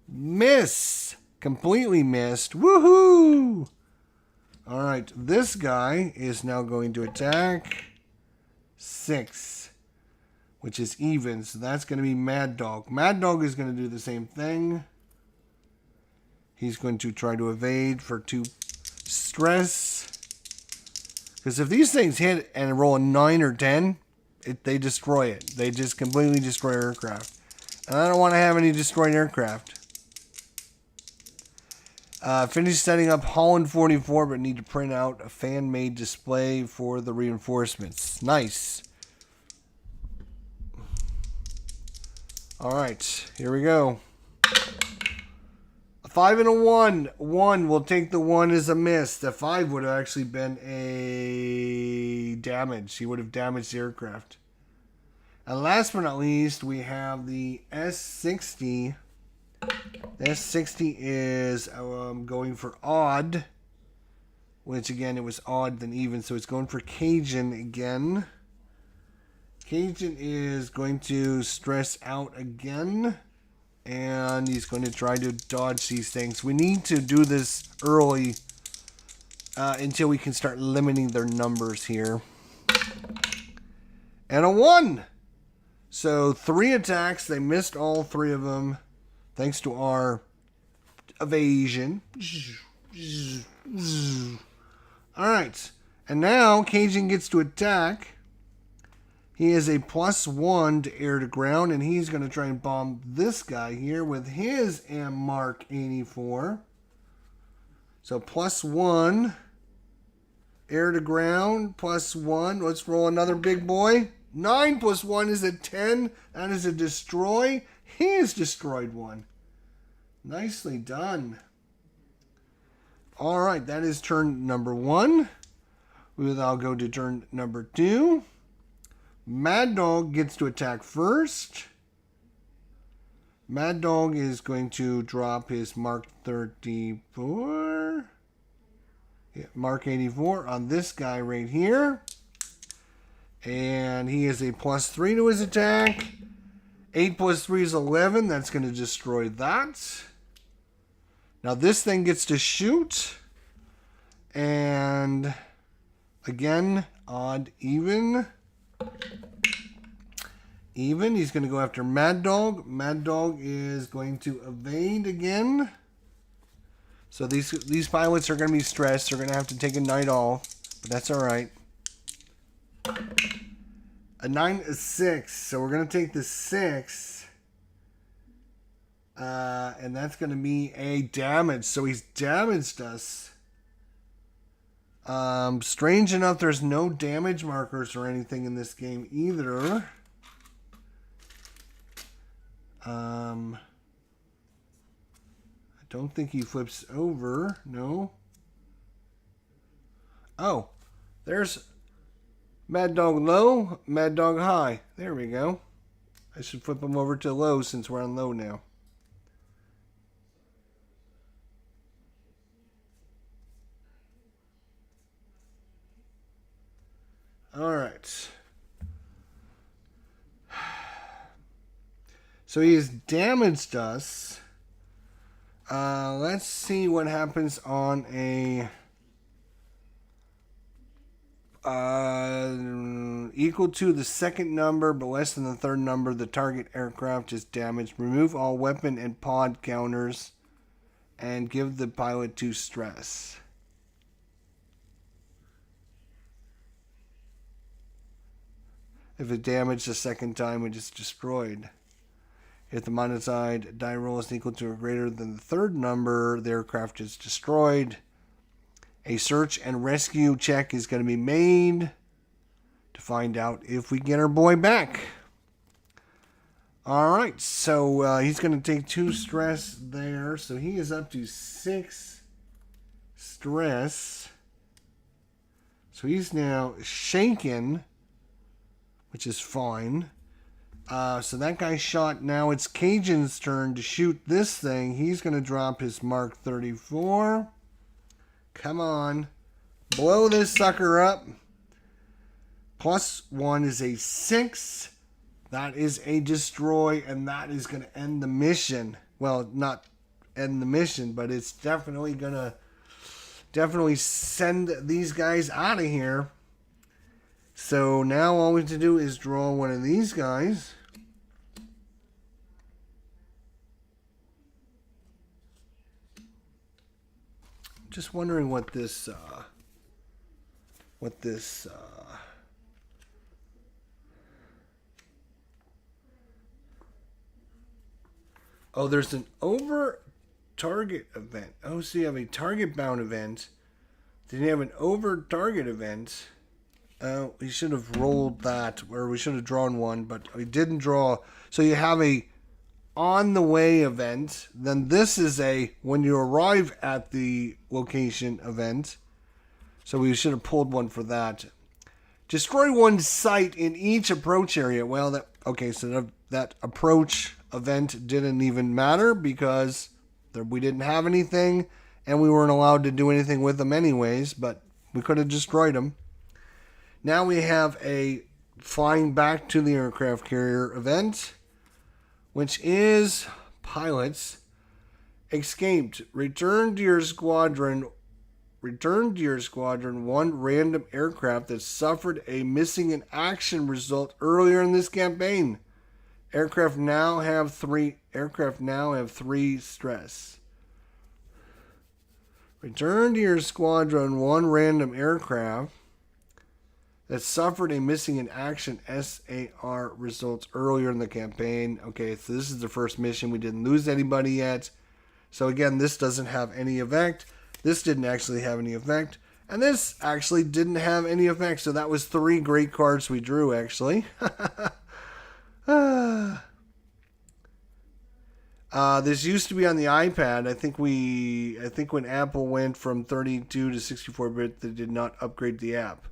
Speaker 1: miss. Completely missed. Woohoo! All right, this guy is now going to attack 6, which is even. So that's going to be Mad Dog. Mad Dog is going to do the same thing. He's going to try to evade for 2 stress. Because if these things hit and roll a 9 or 10, they destroy it. They just completely destroy aircraft. And I don't want to have any destroyed aircraft. Finish setting up Holland 44, but need to print out a fan-made display for the reinforcements. Nice. Alright, here we go. A 5 and a 1. 1, we'll take the 1 as a miss. The 5 would have actually been a damage. He would have damaged the aircraft. And last but not least, we have the S60. The S60 is going for odd. Which again, it was odd then even. So it's going for Cajun again. Cajun is going to stress out again. And he's going to try to dodge these things. We need to do this early until we can start limiting their numbers here. And a 1. So 3 attacks. They missed all 3 of them. Thanks to our evasion. Alright. And now Cajun gets to attack. He is a +1 to air to ground, and he's going to try and bomb this guy here with his Mark 84. So +1 air to ground, +1. Let's roll another big boy. 9 + 1 is a 10. That is a destroy. He has destroyed 1. Nicely done. All right, that is turn number 1. We will now go to turn number 2. Mad Dog gets to attack first. Mad Dog is going to drop his Mark 34. Yeah, Mark 84 on this guy right here. And he is a +3 to his attack. 8 + 3 is 11. That's going to destroy that. Now this thing gets to shoot. And again, odd, even. Even. He's going to go after Mad Dog. Mad Dog is going to evade again. So these pilots are going to be stressed. They're going to have to take a night off. But that's all right. A 9 is 6. So we're going to take the 6. And that's going to be a damage. So he's damaged us. Strange enough, there's no damage markers or anything in this game either. I don't think he flips over. No. Oh, there's Mad Dog low, Mad Dog high. There we go. I should flip him over to low since we're on low now. All right. So he has damaged us. Let's see what happens on a equal to the second number but less than the third number. The target aircraft is damaged. Remove all weapon and pod counters and give the pilot 2 stress. If it damaged the second time, it is destroyed. If the modified die roll is equal to or greater than the third number, the aircraft is destroyed. A search and rescue check is going to be made to find out if we get our boy back. All right, so he's going to take 2 stress there. So he is up to 6 stress. So he's now shaken, which is fine. So that guy shot. Now it's Cajun's turn to shoot this thing. He's going to drop his Mark 34. Come on. Blow this sucker up. +1 is a 6. That is a destroy, and that is going to end the mission. Well, not end the mission, but it's definitely going to send these guys out of here. So now all we have to do is draw one of these guys. Just wondering what this oh, there's an over target event. Oh, so you have a target bound event. Then you have an over target event. Oh, we should have rolled that, or we should have drawn one, but we didn't draw. So you have a on the way event. Then this is a when you arrive at the location event. So we should have pulled one for that. Destroy one site in each approach area. Well, so that approach event didn't even matter because we didn't have anything and we weren't allowed to do anything with them anyways, but we could have destroyed them. Now we have a flying back to the aircraft carrier event, which is pilots escaped. Return to your squadron one random aircraft that suffered a missing in action result earlier in this campaign. Aircraft now have three stress. Return to your squadron one random aircraft that suffered a missing in action SAR results earlier in the campaign. Okay, so this is the first mission. We didn't lose anybody yet. So again, this doesn't have any effect. This didn't actually have any effect. And this actually didn't have any effect. So that was 3 great cards we drew, actually. This used to be on the iPad. I think when Apple went from 32 to 64-bit, they did not upgrade the app.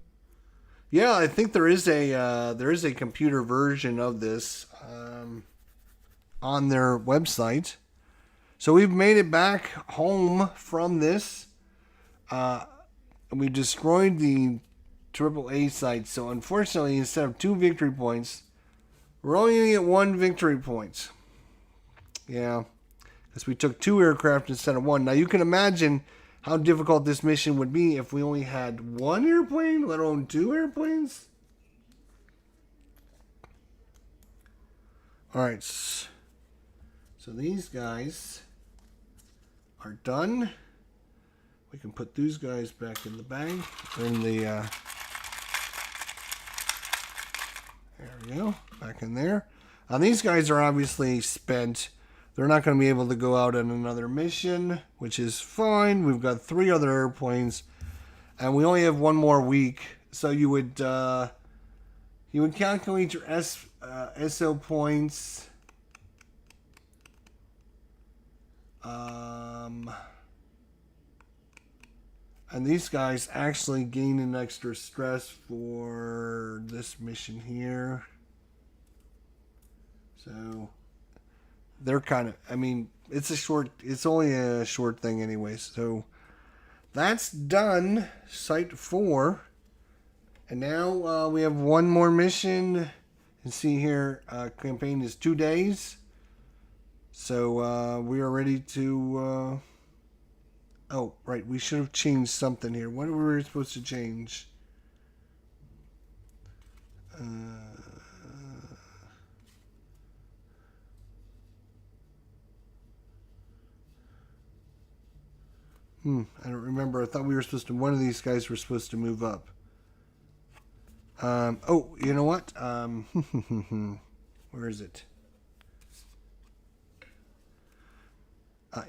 Speaker 1: Yeah, I think there is a computer version of this on their website. So we've made it back home from this. We destroyed the AAA site. So unfortunately, instead of 2 victory points, we're only going to get 1 victory point. Yeah, because we took 2 aircraft instead of 1. Now you can imagine how difficult this mission would be if we only had 1 airplane, let alone 2 airplanes. Alright, so these guys are done. We can put these guys back in the bag. There we go, back in there. These guys are obviously spent. They're not going to be able to go out on another mission, which is fine. We've got 3 other airplanes, and we only have 1 more week. So you would calculate your SO points. And these guys actually gain an extra stress for this mission here. So they're kind of, it's only a short thing anyways. So that's done, Site 4. And now we have 1 more mission. You can see here, campaign is 2 days. So we are ready to, oh, right, we should have changed something here. What were we supposed to change? I don't remember. I thought we were supposed to, one of these guys were supposed to move up. Oh, you know what? Where is it?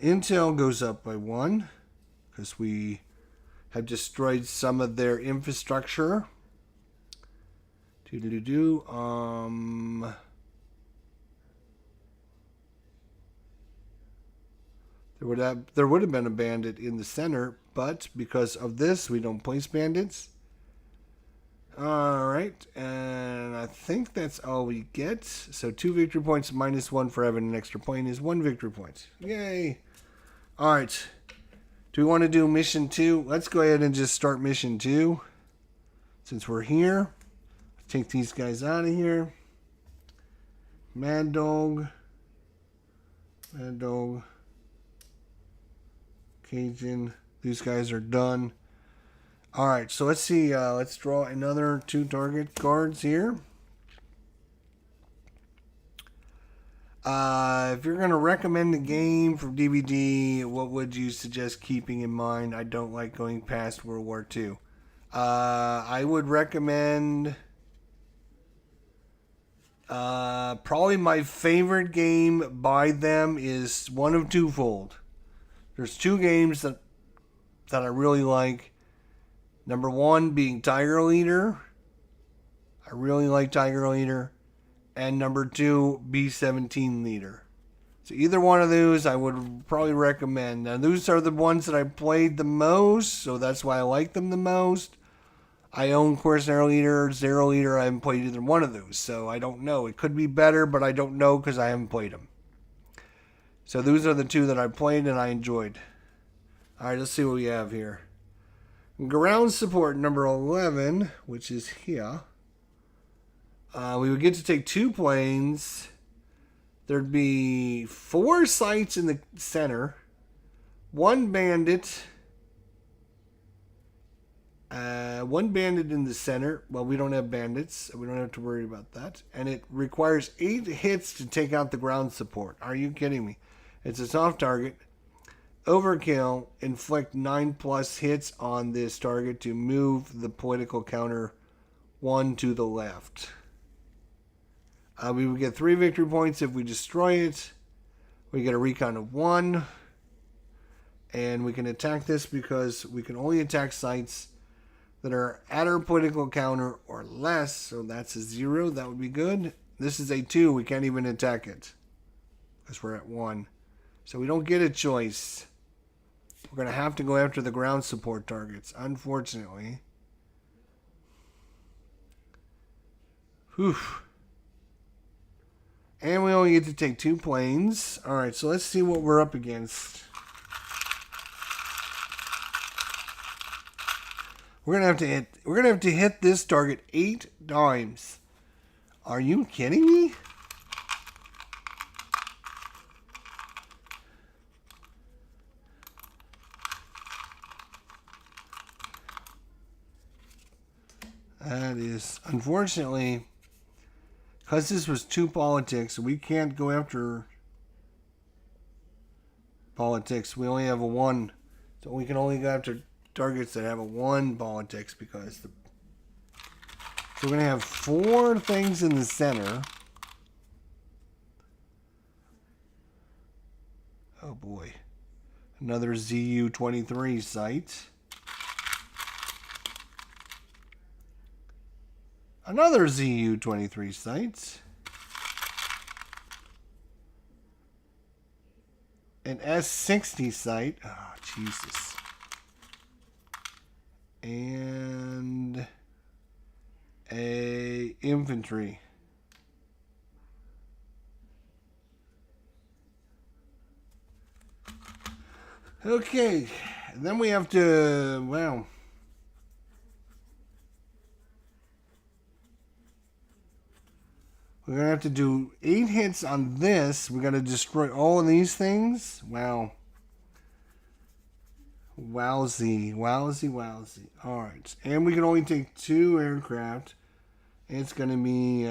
Speaker 1: Intel goes up by 1 because we have destroyed some of their infrastructure. There would have been a bandit in the center, but because of this, we don't place bandits. Alright, and I think that's all we get. So 2 victory points minus 1 for having an extra plane is 1 victory point. Yay! Alright, do we want to do mission 2? Let's go ahead and just start mission 2. Since we're here, take these guys out of here. Mad Dog. Cajun. These guys are done. All right, so let's see. Let's draw another 2 target cards here. If you're going to recommend a game from DVD, what would you suggest keeping in mind? I don't like going past World War II. I would recommend probably my favorite game by them is one of twofold. There's 2 games that I really like. Number 1 being Tiger Leader. I really like Tiger Leader. And number 2, B-17 Leader. So either one of those I would probably recommend. Now those are the ones that I played the most, so that's why I like them the most. I own Corsair Leader, Zero Leader. I haven't played either one of those, so I don't know. It could be better, but I don't know because I haven't played them. So those are the 2 that I played and I enjoyed. All right, let's see what we have here. Ground support number 11, which is here. We would get to take 2 planes. There'd be 4 sites in the center, 1 bandit, 1 bandit in the center. Well, we don't have bandits, so we don't have to worry about that. And it requires 8 hits to take out the ground support. Are you kidding me? It's a soft target. Overkill, inflict 9+ hits on this target to move the political counter 1 to the left. We would get 3 victory points if we destroy it. We get a recon of 1. And we can attack this because we can only attack sites that are at our political counter or less. So that's a 0. That would be good. This is a 2. We can't even attack it because we're at 1. So we don't get a choice. We're going to have to go after the ground support targets, unfortunately. Whew. And we only get to take 2 planes. All right, so let's see what we're up against. We're gonna have to hit this target 8 times. Are you kidding me? That is, unfortunately, because this was 2 politics, we can't go after politics. We only have a 1. So we can only go after targets that have a 1 politics because so we're going to have 4 things in the center. Oh boy. Another ZU-23 site. Another ZU-23 site. An S-60 site. Oh, Jesus. And a infantry. Okay. And then we have to, well, we're going to have to do 8 hits on this. We're going to destroy all of these things. Wow. Wowzy. Wowzy, wowzy. Alright. And we can only take 2 aircraft. It's going to be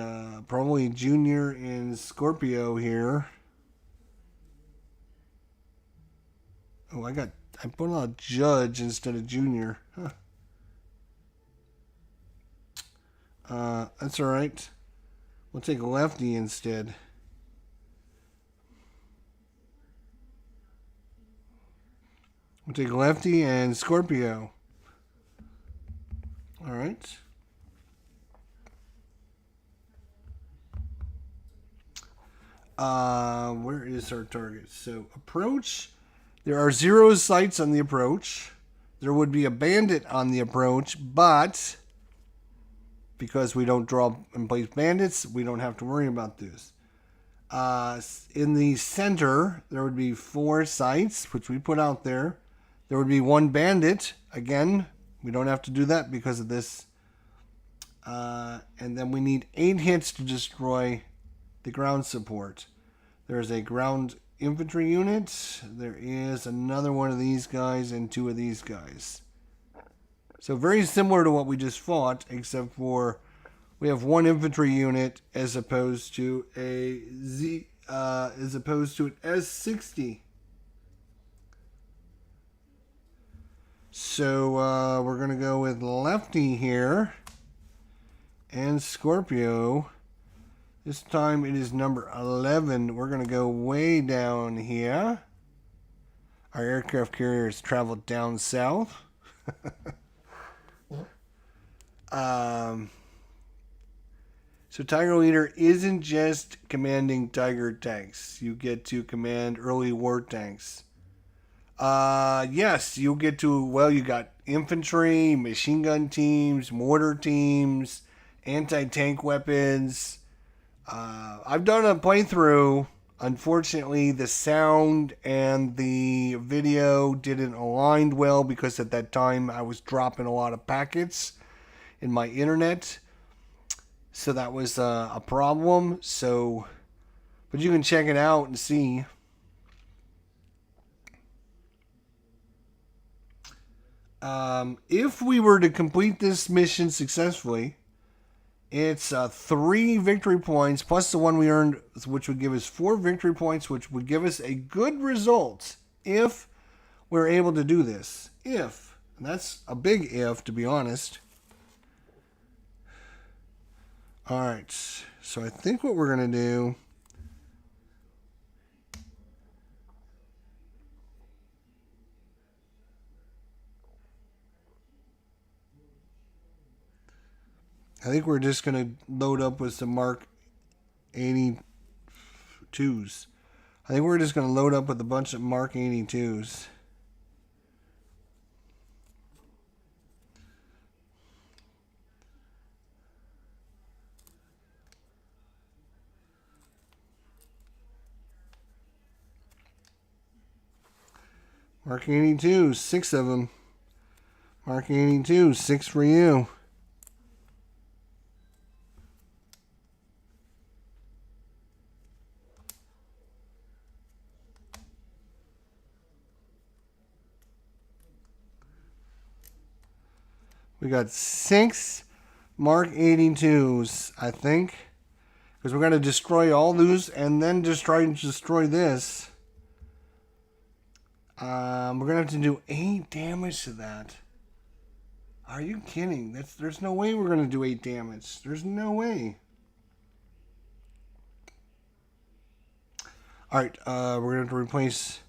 Speaker 1: probably Junior and Scorpio here. Oh, I put on a Judge instead of Junior. Huh. That's alright. We'll take Lefty instead. We'll take Lefty and Scorpio. Alright. Where is our target? So, approach. There are 0 sites on the approach. There would be a bandit on the approach, but because we don't draw and place bandits, we don't have to worry about this. In the center, there would be 4 sites, which we put out there. There would be 1 bandit. Again, we don't have to do that because of this. And then we need 8 hits to destroy the ground support. There's a ground infantry unit. There is another one of these guys and 2 of these guys. So very similar to what we just fought, except for we have one infantry unit as opposed to a as opposed to an S60. So we're gonna go with Lefty here and Scorpio. This time it is number 11. We're gonna go way down here. Our aircraft carrier has traveled down south. So Tiger Leader isn't just commanding Tiger tanks. You get to command early war tanks. Yes, you'll get to, well, you got infantry, machine gun teams, mortar teams, anti-tank weapons. I've done a playthrough. Unfortunately, the sound and the video didn't align well because at that time I was dropping a lot of packets in my internet. So that was a problem. So, but you can check it out and see. If we were to complete this mission successfully, it's 3 victory points plus the one we earned, which would give us 4 victory points, which would give us a good result if we're able to do this. If. And that's a big if, to be honest. Alright, so I think what we're going to do... I think we're just going to load up with some Mark 82s. I think we're just going to load up with a bunch of Mark 82s. Mark 82, 6 of them. Mark 82, 6 for you. We got 6 Mark 82s, I think. Because we're going to destroy all those and then just try to destroy this. We're going to have to do 8 damage to that. Are you kidding? There's no way we're going to do 8 damage. There's no way. Alright, we're going to have to replace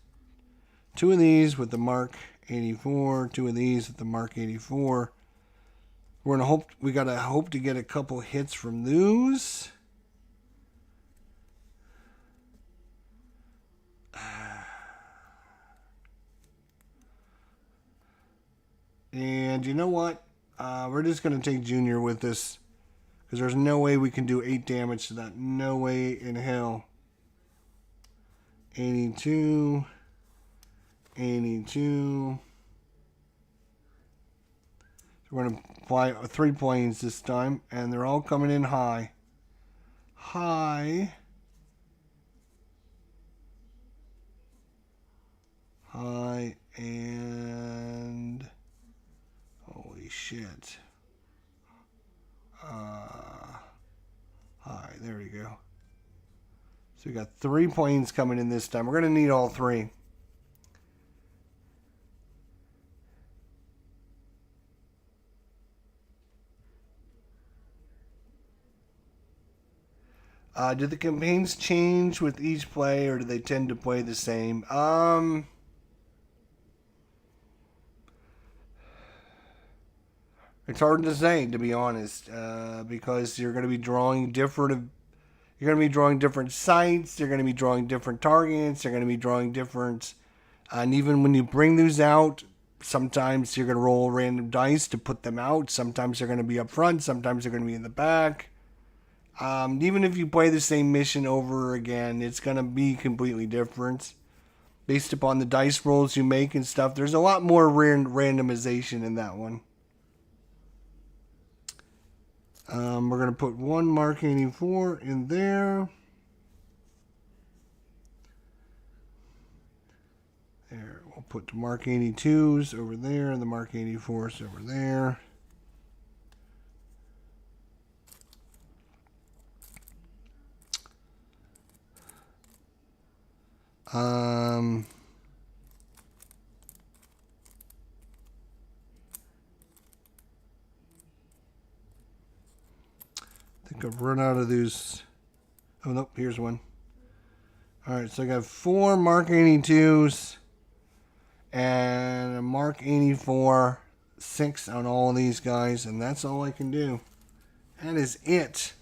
Speaker 1: 2 of these with the Mark 84. 2 of these with the Mark 84. We're going to hope, we got to hope to get a couple hits from those. And you know what? We're just going to take Junior with this. Because there's no way we can do 8 damage to that. No way in hell. 82. 82. So we're going to fly 3 planes this time. And they're all coming in high. High. High and... Holy shit. High, there we go. So we got 3 planes coming in this time. We're going to need all 3. Do the campaigns change with each play, or do they tend to play the same? It's hard to say, to be honest, because you're going to be drawing different. You're going to be drawing different sites. You're going to be drawing different targets. You're going to be drawing different, and even when you bring those out, sometimes you're going to roll random dice to put them out. Sometimes they're going to be up front. Sometimes they're going to be in the back. Even if you play the same mission over again, it's going to be completely different based upon the dice rolls you make and stuff. There's a lot more randomization in that one. We're going to put 1 Mark 84 in there. There, we'll put the Mark 82s over there and the Mark 84s over there. I think I've run out of these. Oh, nope, here's one. Alright, so I got 4 Mark 82s and a Mark 84, 6 on all of these guys, and that's all I can do. That is it.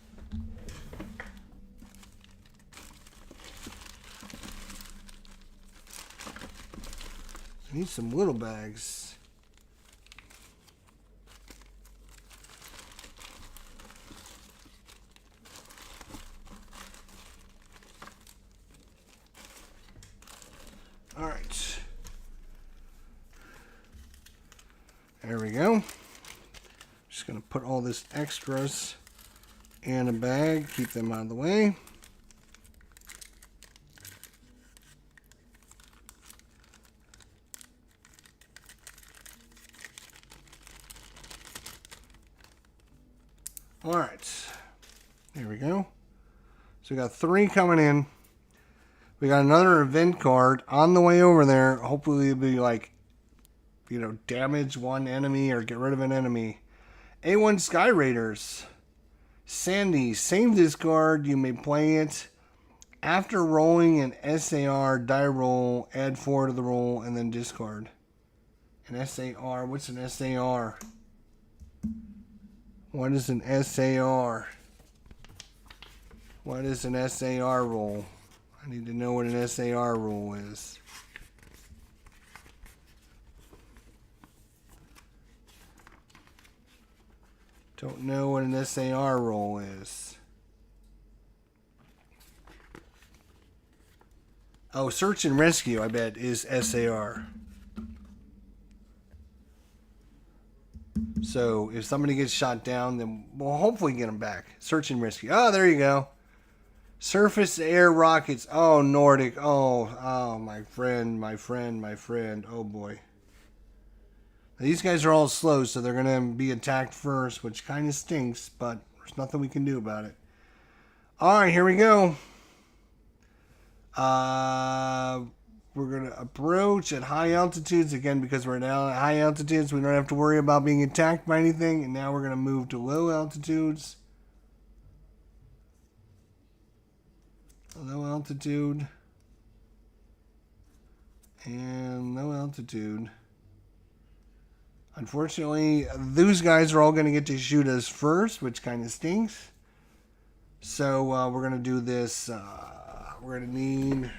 Speaker 1: I need some little bags. All right. There we go. Just going to put all this extras in a bag, keep them out of the way. All right. There we go. So we got 3 coming in. We got another event card on the way over there. Hopefully it'll be like, you know, damage one enemy or get rid of an enemy. A1 Sky Raiders. Sandy, save this card. You may play it after rolling an SAR die roll. Add 4 to the roll and then discard. An SAR. What's an SAR? What is an SAR? What is an SAR roll? I need to know what an SAR roll is. Don't know what an SAR roll is. Oh, search and rescue, I bet, is SAR. So if somebody gets shot down, then we'll hopefully get them back. Search and rescue. Oh, there you go. Surface air rockets. Oh, Nordic. Oh, my friend. Oh, boy. These guys are all slow, so they're going to be attacked first, which kind of stinks, but there's nothing we can do about it. All right, here we go. We're going to approach at high altitudes. Again, because we're now at high altitudes, we don't have to worry about being attacked by anything. And now we're going to move to low altitudes. Low altitude. And low altitude. Unfortunately, those guys are all going to get to shoot us first, which kind of stinks. So we're going to do this. We're going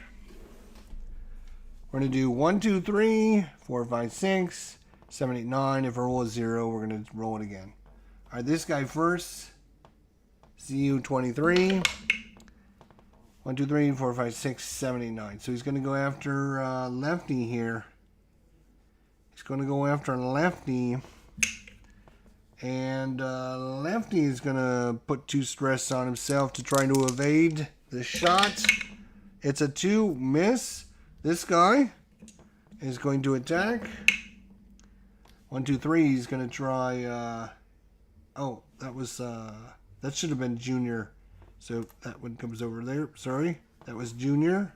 Speaker 1: to do 1, 2, 3, 4, 5, 6, 7, 8, 9. If our roll is 0, we're going to roll it again. All right, this guy first. CU23. 1, 2, 3, 4, 5, 6, 7, 8, 9. So he's going to go after Lefty here. He's going to go after Lefty. And Lefty is going to put 2 stress on himself to try to evade the shot. It's a 2 miss. This guy is going to attack. 1, 2, 3. He's going to try. Oh, that was that should have been Junior. So that one comes over there. Sorry, that was Junior.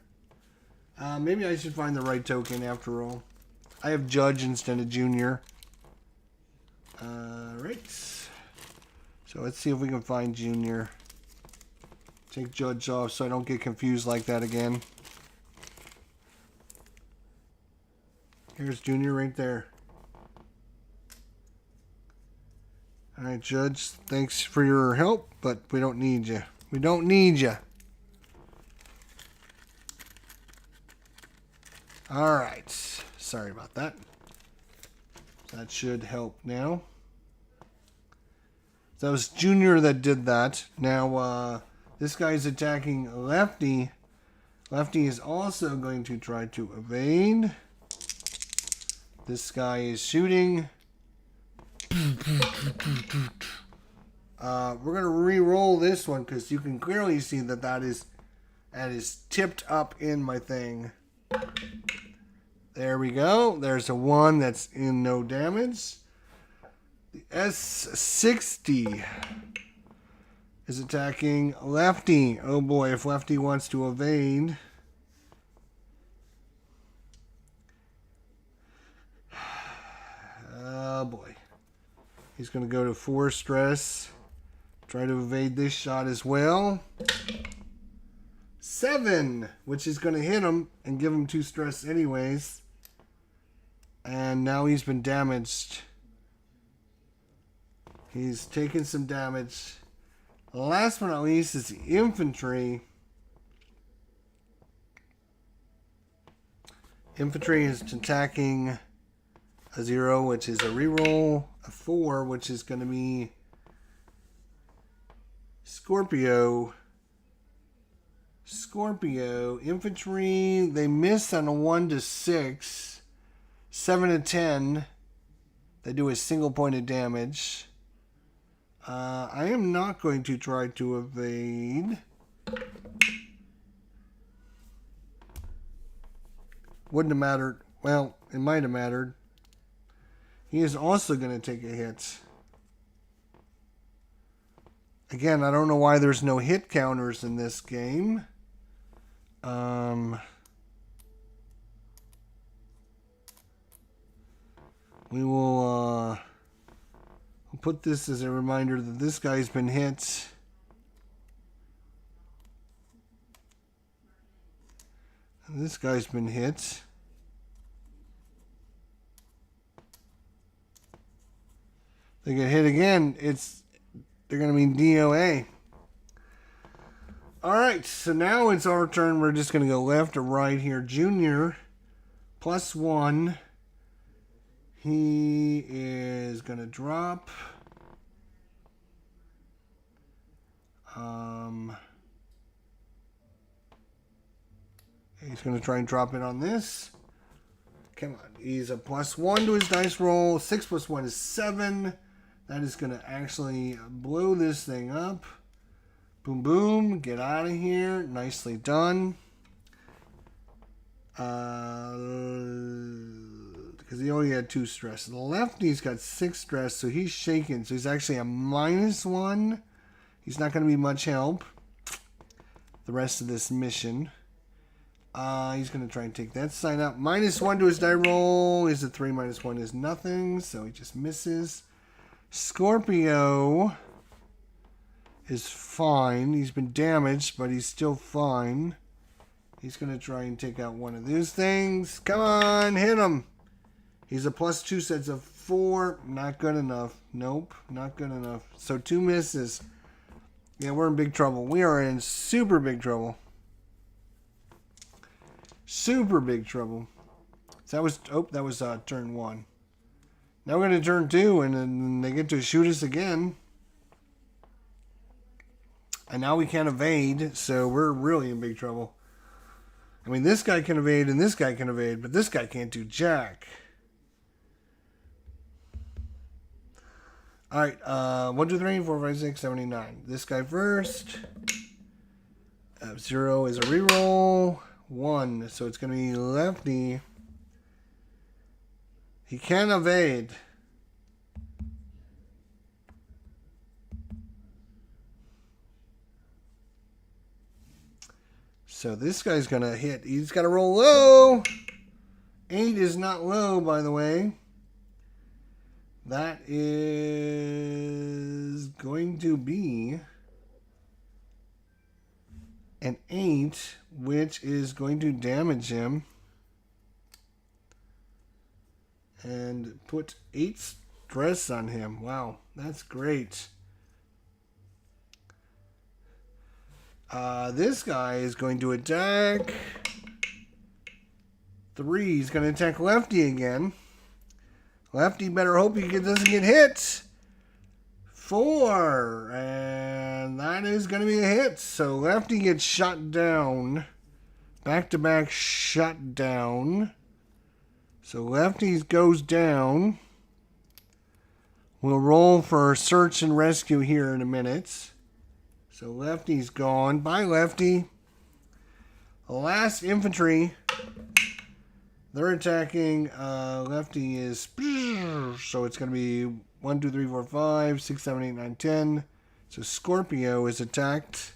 Speaker 1: Maybe I should find the right token after all. I have Judge instead of Junior. Right. So let's see if we can find Junior. Take Judge off so I don't get confused like that again. Here's Junior right there. Alright, Judge, thanks for your help, but we don't need you. We don't need you. Alright. Sorry about that. That should help now. So that was Junior that did that. Now, this guy's attacking Lefty. Lefty is also going to try to evade. This guy is shooting. We're going to re-roll this one because you can clearly see that is tipped up in my thing. There we go. There's a 1 that's in no damage. The S60 is attacking Lefty. Oh boy, if Lefty wants to evade. Oh boy. He's going to go to 4 stress. Try to evade this shot as well. 7, which is going to hit him and give him 2 stress anyways. And now he's been damaged. He's taken some damage. Last but not least is the infantry. Infantry is attacking a 0, which is a reroll. A 4, which is going to be Scorpio. Infantry, they miss on a 1 to 6. 7 to 10. They do a single point of damage. I am not going to try to evade. Wouldn't have mattered. Well, it might have mattered. He is also going to take a hit. Again, I don't know why there's no hit counters in this game. We will put this as a reminder that this guy's been hit. And this guy's been hit. They get hit again. They're going to be DOA. All right, so now it's our turn. We're just going to go left or right here. Junior, +1. He is going to drop. He's going to try and drop it on this. Come on. He's a +1 to his dice roll. 6 + 1 is 7. That is going to actually blow this thing up. Boom, boom. Get out of here. Nicely done. Because he only had 2 stress. The lefty's got 6 stress, so he's shaken. So he's actually a -1. He's not going to be much help the rest of this mission. He's going to try and take that side out. -1 to his die roll is a 3. -1 is nothing, so he just misses. Scorpio is fine. He's been damaged, but he's still fine. He's going to try and take out one of these things. Come on, hit him. He's a +2, sets of 4. Not good enough. Nope, not good enough. So 2 misses. Yeah, we're in big trouble. We are in super big trouble. Super big trouble. So that was turn 1. Now we're going to turn 2, and then they get to shoot us again. And now we can't evade, so we're really in big trouble. I mean, this guy can evade and this guy can evade, but this guy can't do jack. All right, 1, 2, 3, 4, 5, 6, 7, 8, 9. This guy first. 0 is a reroll. 1, so it's going to be lefty. He can evade. So this guy's going to hit. He's got to roll low. 8 is not low, by the way. That is going to be an 8, which is going to damage him. And put 8 stress on him. Wow, that's great. This guy is going to attack 3. He's going to attack lefty again. Lefty better hope he doesn't get hit. 4. And that is going to be a hit. So lefty gets shot down. Back-to-back shot down. So lefty goes down. We'll roll for search and rescue here in a minute. So lefty's gone. Bye, lefty. The last infantry They're attacking. Lefty is... So it's going to be 1, 2, 3, 4, 5, 6, 7, 8, 9, 10. So Scorpio is attacked.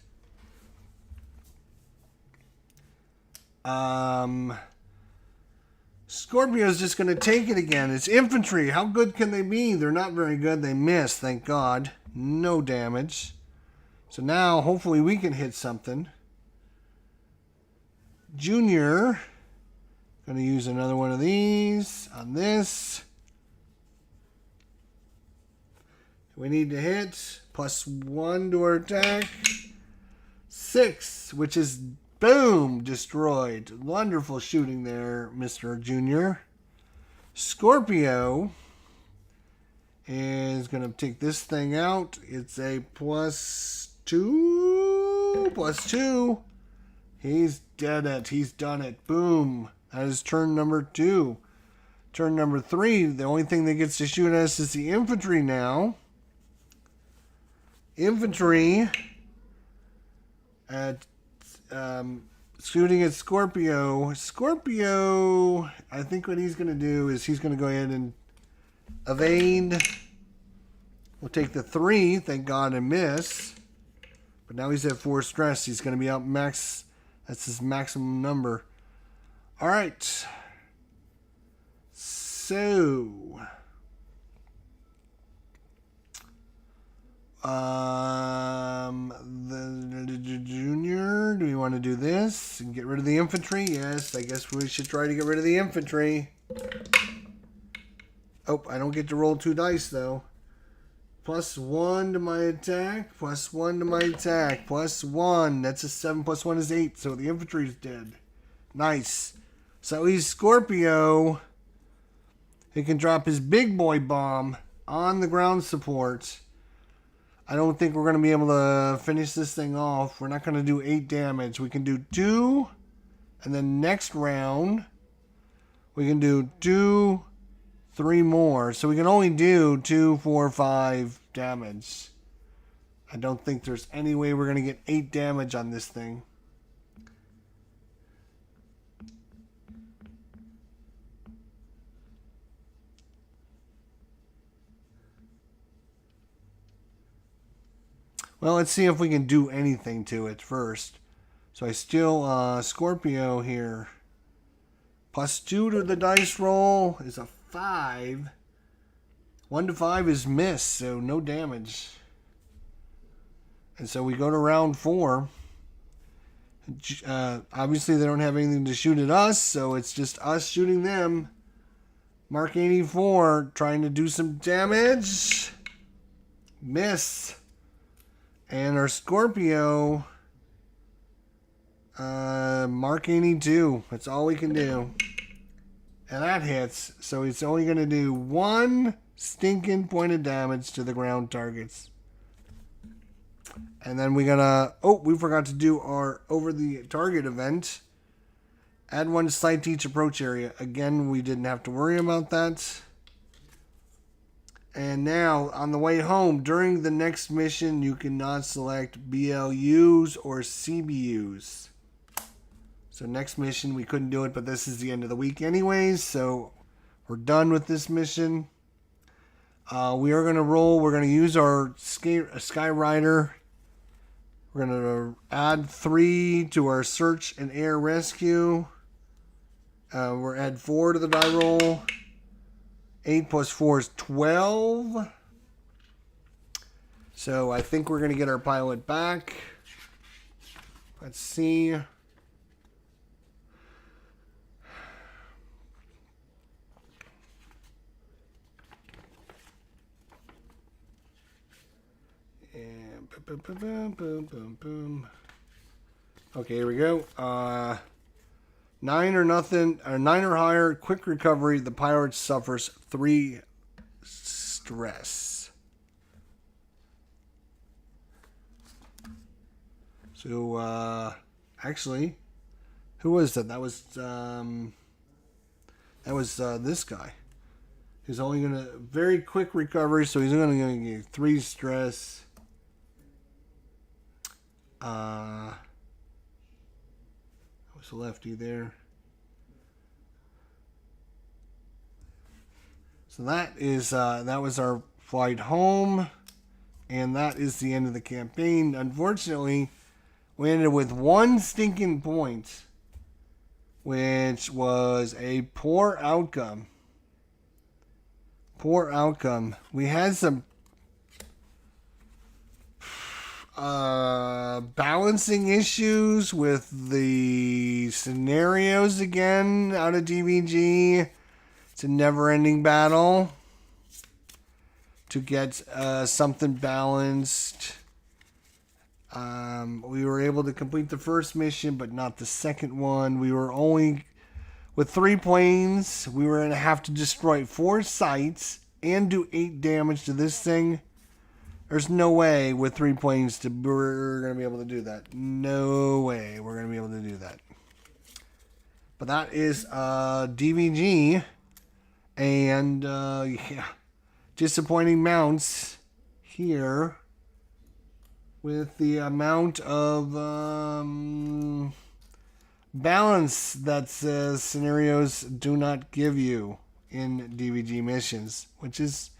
Speaker 1: Scorpio's just going to take it again. It's infantry. How good can they be? They're not very good. They miss, thank God. No damage. So now, hopefully, we can hit something. Junior. Going to use another one of these on this. We need to hit +1 to our attack. 6, which is... Boom! Destroyed. Wonderful shooting there, Mr. Junior. Scorpio is going to take this thing out. It's a +2. +2. He's dead it. He's done it. Boom. That is turn number 2. Turn number 3. The only thing that gets to shoot us is the infantry now. Infantry at... shooting at Scorpio. Scorpio, I think what he's going to do is he's going to go ahead and evade. We'll take the 3, thank God, and miss. But now he's at 4 stress. He's going to be out max. That's his maximum number. All right. So... the Junior, do we want to do this and get rid of the infantry? Yes, I guess we should try to get rid of the infantry. Oh, I don't get to roll 2 dice though. +1 to my attack, +1 to my attack, +1. That's a 7 + 1 is 8, so the infantry's dead. Nice. So he's Scorpio. He can drop his big boy bomb on the ground support. I don't think we're going to be able to finish this thing off. We're not going to do 8 damage. We can do 2. And then next round, we can do 2, 3 more. So we can only do 2, 4, 5 damage. I don't think there's any way we're going to get 8 damage on this thing. Well, let's see if we can do anything to it first. So I still, Scorpio here. +2 to the dice roll is a 5. 1 to 5 is miss, so no damage. And so we go to round 4. Obviously, they don't have anything to shoot at us, so it's just us shooting them. Mark 84, trying to do some damage. Miss. And our Scorpio, Mark 82. That's all we can do. And that hits. So it's only going to do 1 stinking point of damage to the ground targets. And then we gotta... Oh, we forgot to do our over the target event. Add 1 sight to each approach area. Again, we didn't have to worry about that. And now, on the way home, during the next mission, you cannot select BLUs or CBUs. So next mission, we couldn't do it, but this is the end of the week anyways, so we're done with this mission. We are going to roll. We're going to use our Sky Rider. We're going to add 3 to our search and air rescue. We're add 4 to the die roll. 8 + 4 is 12. So I think we're going to get our pilot back. Let's see. And boom, boom, boom, boom, boom, boom. Okay, here we go. 9 or nothing, or 9 or higher, quick recovery. The pilot suffers 3 stress. So, actually, who was that? That was this guy. He's only gonna very quick recovery, so he's only gonna get 3 stress. Was the lefty there? So that was our flight home, and that is the end of the campaign. Unfortunately, we ended with 1 stinking point, which was a poor outcome. Poor outcome. We had some balancing issues with the scenarios again out of DVG. It's a never-ending battle to get something balanced. We were able to complete the first mission, but not the second one. We were only, with 3 planes, we were going to have to destroy 4 sites and do 8 damage to this thing. There's no way with 3 planes we're going to be able to do that. No way we're going to be able to do that. But that is DVG. And, yeah, disappointing mounts here with the amount of balance that scenarios do not give you in DVG missions, which is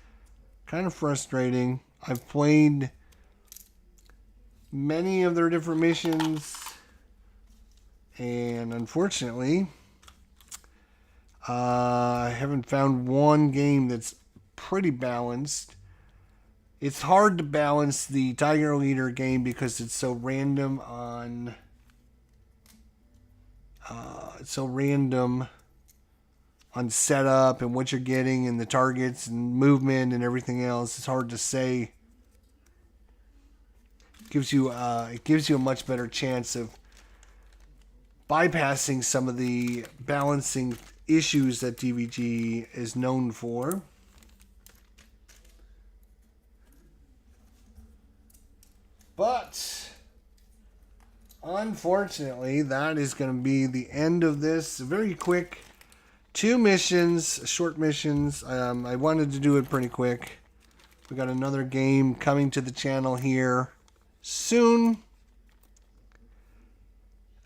Speaker 1: kind of frustrating. I've played many of their different missions, and unfortunately, I haven't found one game that's pretty balanced. It's hard to balance the Tiger Leader game because it's so random on setup and what you're getting and the targets and movement and everything else. It's hard to say. It gives you a much better chance of bypassing some of the balancing issues that DVG is known for. But unfortunately, that is going to be the end of this very quick 2 missions, short missions. I wanted to do it pretty quick. We got another game coming to the channel here soon.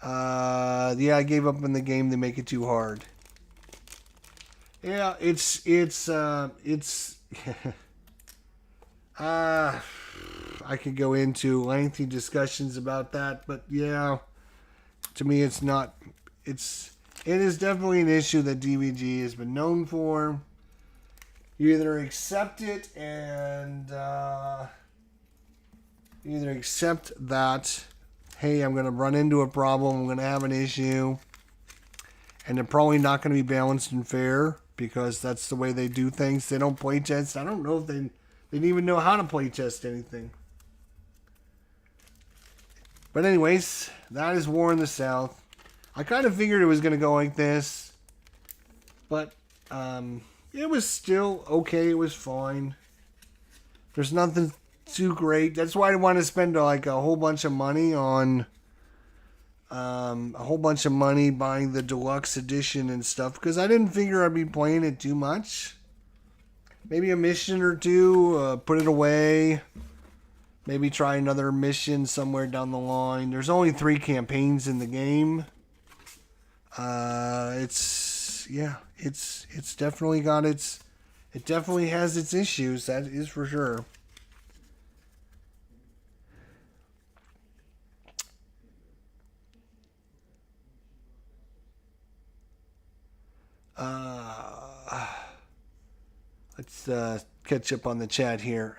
Speaker 1: Yeah, I gave up on the game. They make it too hard. Yeah, it's I could go into lengthy discussions about that, but yeah, to me it is definitely an issue that DVG has been known for. You either accept it and you either accept that, hey, I'm going to run into a problem, I'm going to have an issue, and they're probably not going to be balanced and fair because that's the way they do things. They don't play test. I don't know if they didn't even know how to play test anything. But anyways, that is War in the South. I kind of figured it was going to go like this, but it was still okay. It was fine. There's nothing too great. That's why I want to spend like a whole bunch of money on buying the deluxe edition and stuff, because I didn't figure I'd be playing it too much. Maybe a mission or two, put it away. Maybe try another mission somewhere down the line. There's only 3 campaigns in the game. It's definitely got it definitely has its issues, that is for sure. Let's catch up on the chat here.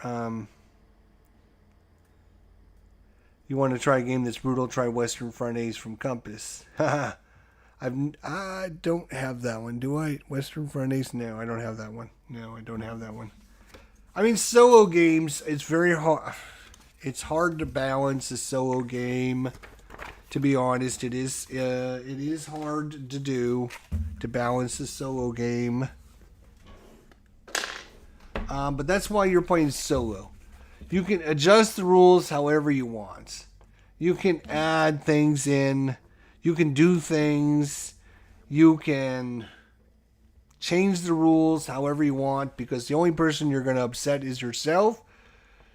Speaker 1: You want to try a game that's brutal? Try Western Front A's from Compass. I don't have that one, do I? Western Front A's? No, I don't have that one. No, I don't have that one. I mean, solo games, it's very hard. It's hard to balance a solo game. To be honest, it is hard to do, to balance a solo game. But that's why you're playing solo. You can adjust the rules however you want. You can add things in. You can do things. You can change the rules however you want, because the only person you're going to upset is yourself.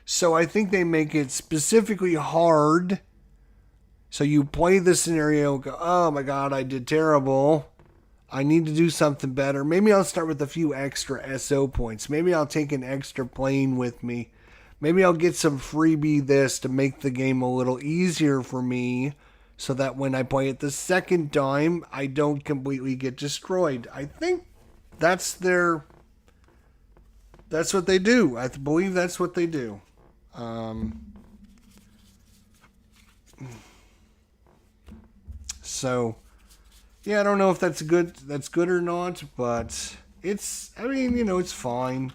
Speaker 1: So I think they make it specifically hard. So you play the scenario, go, oh my God, I did terrible. I need to do something better. Maybe I'll start with a few extra SO points. Maybe I'll take an extra plane with me. Maybe I'll get some freebie this to make the game a little easier for me so that when I play it the second time, I don't completely get destroyed. I think that's what they do. I believe that's what they do. So, yeah, I don't know if that's good or not, but it's, I mean, it's fine.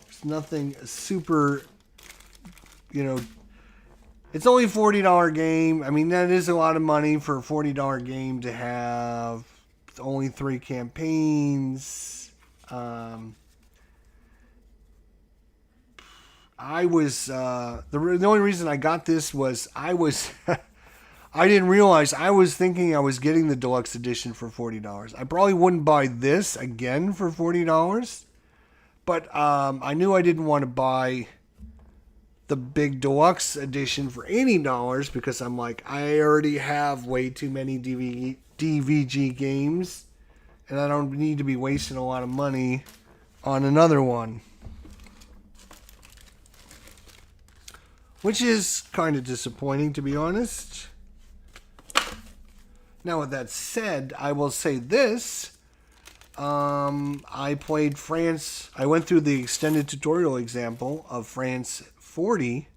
Speaker 1: It's nothing super, it's only a $40 game. I mean, that is a lot of money for a $40 game to have only 3 campaigns. I was, the only reason I got this was I didn't realize, I was thinking I was getting the deluxe edition for $40. I probably wouldn't buy this again for $40. But I knew I didn't want to buy the big deluxe edition for $80 because I'm like, I already have way too many DVG games. And I don't need to be wasting a lot of money on another one. Which is kind of disappointing, to be honest. Now, with that said, I will say this. I played France. I went through the extended tutorial example of France 40.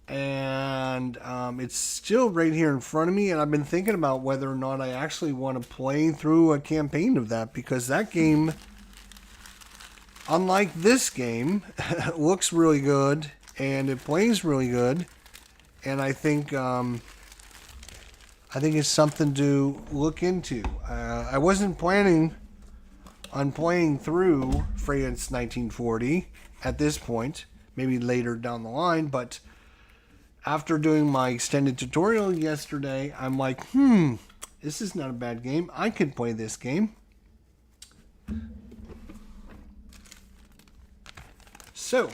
Speaker 1: And it's still right here in front of me. And I've been thinking about whether or not I actually want to play through a campaign of that. Because that game, unlike this game, looks really good. And it plays really good. And I think it's something to look into. I wasn't planning on playing through France 1940 at this point. Maybe later down the line. But after doing my extended tutorial yesterday, I'm like, this is not a bad game. I could play this game. So,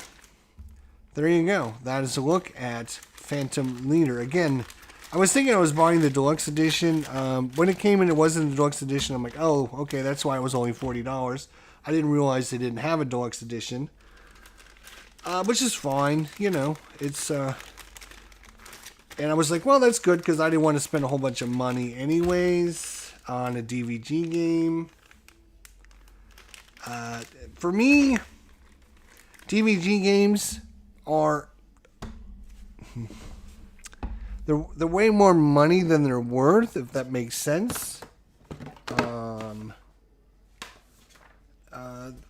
Speaker 1: there you go. That is a look at Phantom Leader. Again, I was thinking I was buying the deluxe edition. When it came in, it wasn't the deluxe edition. I'm like, oh, okay, that's why it was only $40. I didn't realize they didn't have a deluxe edition. Which is fine, it's, and I was like, well, that's good, because I didn't want to spend a whole bunch of money anyways on a DVG game. For me, DVG games are, they're way more money than they're worth, if that makes sense.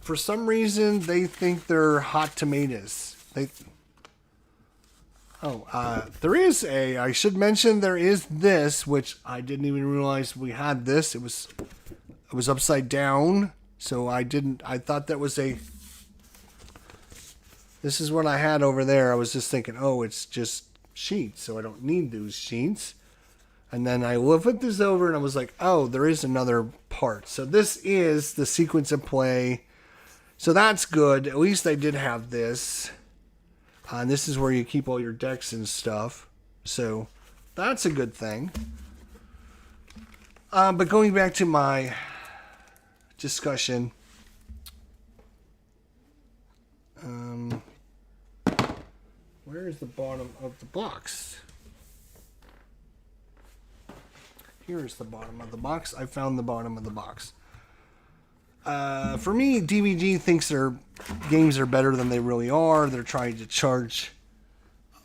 Speaker 1: For some reason, they think they're hot tomatoes. I should mention there is this, which I didn't even realize we had this. It was upside down, so I thought that was this is what I had over there. I was just thinking, oh, it's just sheets, so I don't need those sheets. And then I flipped this over and I was like, oh, there is another part. So this is the sequence of play. So that's good. At least I did have this. And this is where you keep all your decks and stuff. So that's a good thing. But going back to my discussion. Where is the bottom of the box? Here's the bottom of the box. I found the bottom of the box. For me, DVG thinks their games are better than they really are. They're trying to charge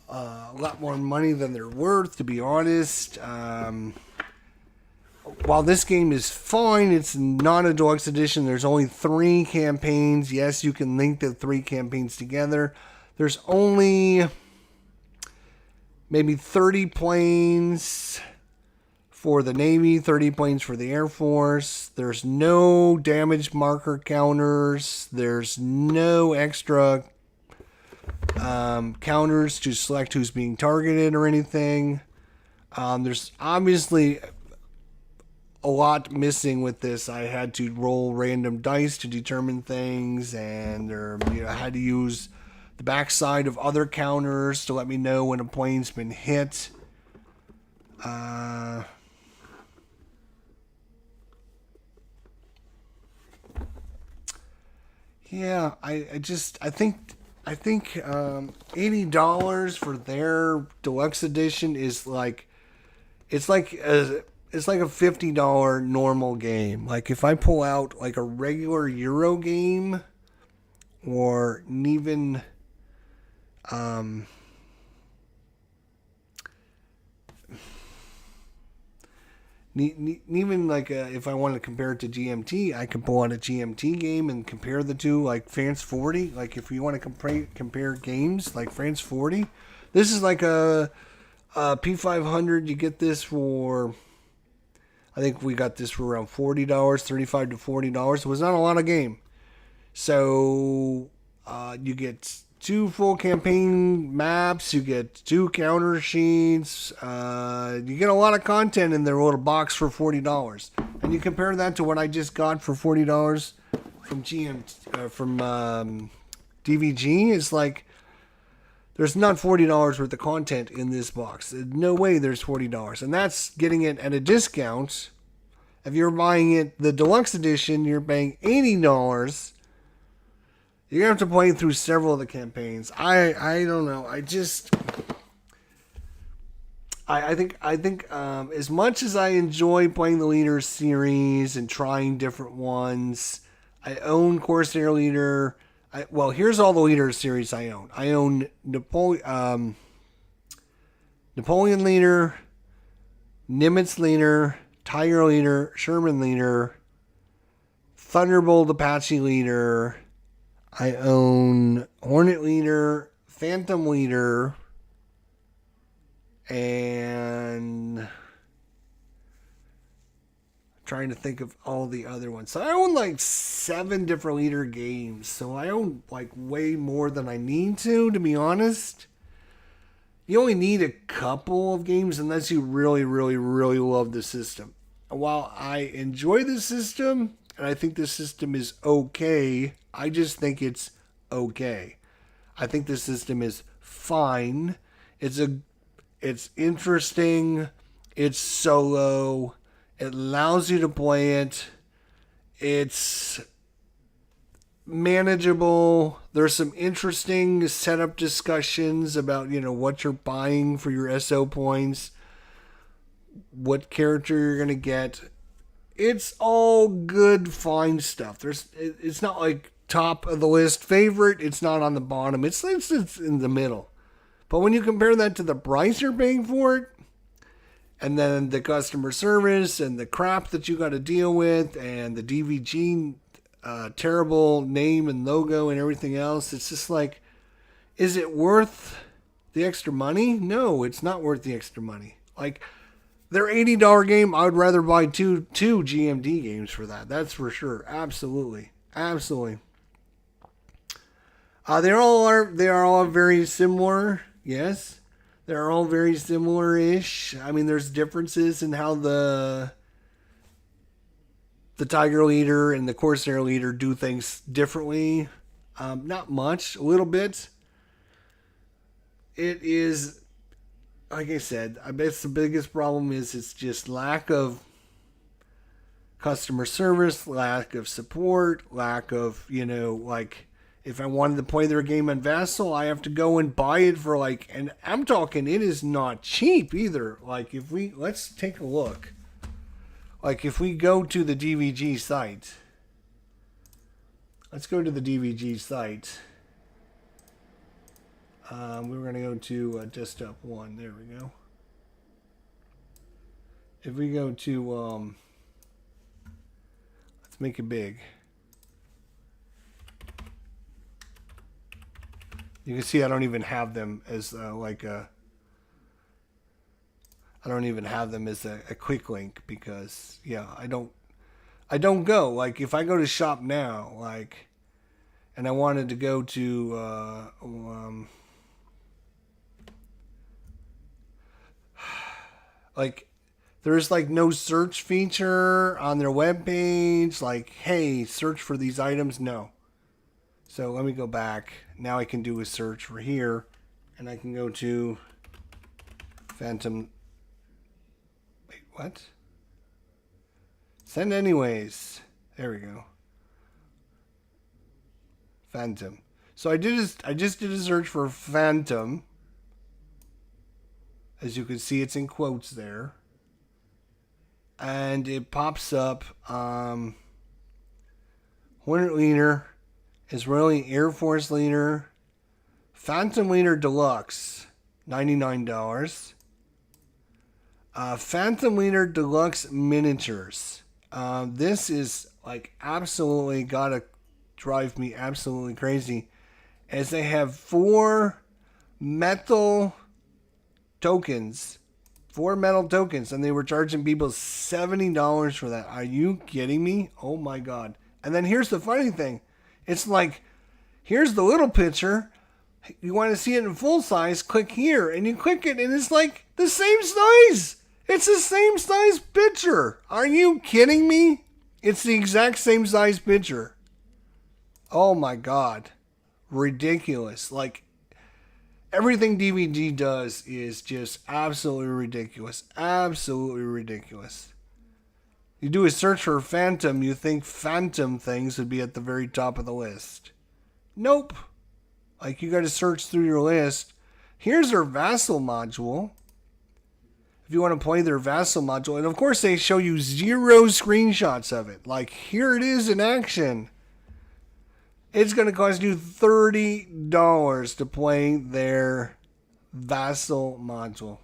Speaker 1: a lot more money than they're worth, to be honest. While this game is fine, it's not a deluxe edition. There's only 3 campaigns. Yes, you can link the 3 campaigns together. There's only maybe 30 planes for the Navy, 30 planes for the Air Force. There's no damage marker counters. There's no extra counters to select who's being targeted or anything. There's obviously a lot missing with this. I had to roll random dice to determine things, and I had to use the backside of other counters to let me know when a plane's been hit. Yeah, I think $80 for their deluxe edition is like it's like a $50 normal game. Like if I pull out like a regular Euro game or even um even like if I want to compare it to GMT, I can pull out a GMT game and compare the two, like France 40. Like if you want to compare games like France 40, this is like a P500. You get this for, I think we got this for around $40, $35 to $40. It was not a lot of game. So you get two full campaign maps, you get two counter sheets, you get a lot of content in their little box for $40. And you compare that to what I just got for $40 from DVG. It's like there's not $40 worth of content in this box. No way there's $40, and that's getting it at a discount. If you're buying it the deluxe edition, you're paying $80. You're gonna have to play through several of the campaigns. I don't know. I think as much as I enjoy playing the Leader series and trying different ones, I own Corsair Leader. Well, here's all the Leader series I own. I own Napoleon Leader, Nimitz Leader, Tiger Leader, Sherman Leader, Thunderbolt Apache Leader. I own Hornet Leader, Phantom Leader, and I'm trying to think of all the other ones. So I own like 7 different Leader games. So I own like way more than I need to be honest. You only need a couple of games unless you really, really, really love the system. And while I enjoy the system, and I think the system is okay, I just think it's okay. I think the system is fine. It's interesting. It's solo. It allows you to play it. It's manageable. There's some interesting setup discussions about, what you're buying for your SO points, what character you're going to get. It's all good, fine stuff. It's not like top of the list favorite. It's not on the bottom. It's in the middle. But when you compare that to the price you're paying for it, and then the customer service and the crap that you got to deal with, and the DVG terrible name and logo and everything else, it's just like, is it worth the extra money? No, it's not worth the extra money. Like, their $80 game, I would rather buy two GMD games for that. That's for sure. Absolutely. Absolutely. They are all very similar. Yes. They're all very similar-ish. I mean, there's differences in how the Tiger Leader and the Corsair Leader do things differently. Not much. A little bit. It is, like I said, I bet the biggest problem is it's just lack of customer service, lack of support, lack of, if I wanted to play their game on Vassal, I have to go and buy it for and I'm talking, it is not cheap either. Let's take a look. If we go to the DVG site, let's go to the DVG site. We're going to go to desktop 1. There we go. If we go to, let's make it big. You can see I don't even have them as I don't even have them as a quick link because I don't go. If I go to shop now, and I wanted to go to there's no search feature on their webpage, hey, search for these items. No. So let me go back. Now I can do a search for here, and I can go to Phantom. Wait, what? Send anyways. There we go. Phantom. So I just did a search for Phantom. As you can see, it's in quotes there. And it pops up Hornet Leader, Israeli Air Force Leader, Phantom Leader Deluxe, $99. Phantom Leader Deluxe Miniatures. This is like absolutely gotta drive me absolutely crazy, as they have 4 metal tokens. 4 metal tokens, and they were charging people $70 for that. Are you kidding me? Oh my god. And then here's the funny thing. It's like, here's the little picture. You want to see it in full size, click here. And you click it, and it's like the same size. It's the same size picture. Are you kidding me? It's the exact same size picture. Oh my god. Ridiculous. Like, everything DVG does is just absolutely ridiculous. Absolutely ridiculous. You do a search for Phantom, you think Phantom things would be at the very top of the list. Nope. Like, you got to search through your list. Here's their Vassal module. If you want to play their Vassal module. And of course, they show you 0 screenshots of it. Like, here it is in action. It's going to cost you $30 to play their Vassal module.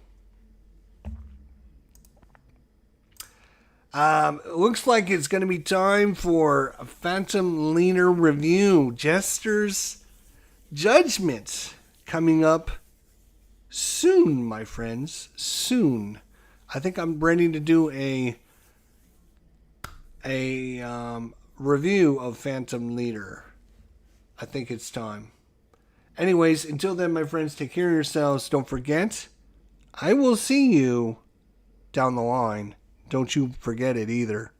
Speaker 1: Looks like it's going to be time for a Phantom Leader review. Jester's Judgment coming up soon, my friends. Soon. I think I'm ready to do a review of Phantom Leader. I think it's time. Anyways, until then, my friends, take care of yourselves. Don't forget, I will see you down the line. Don't you forget it either.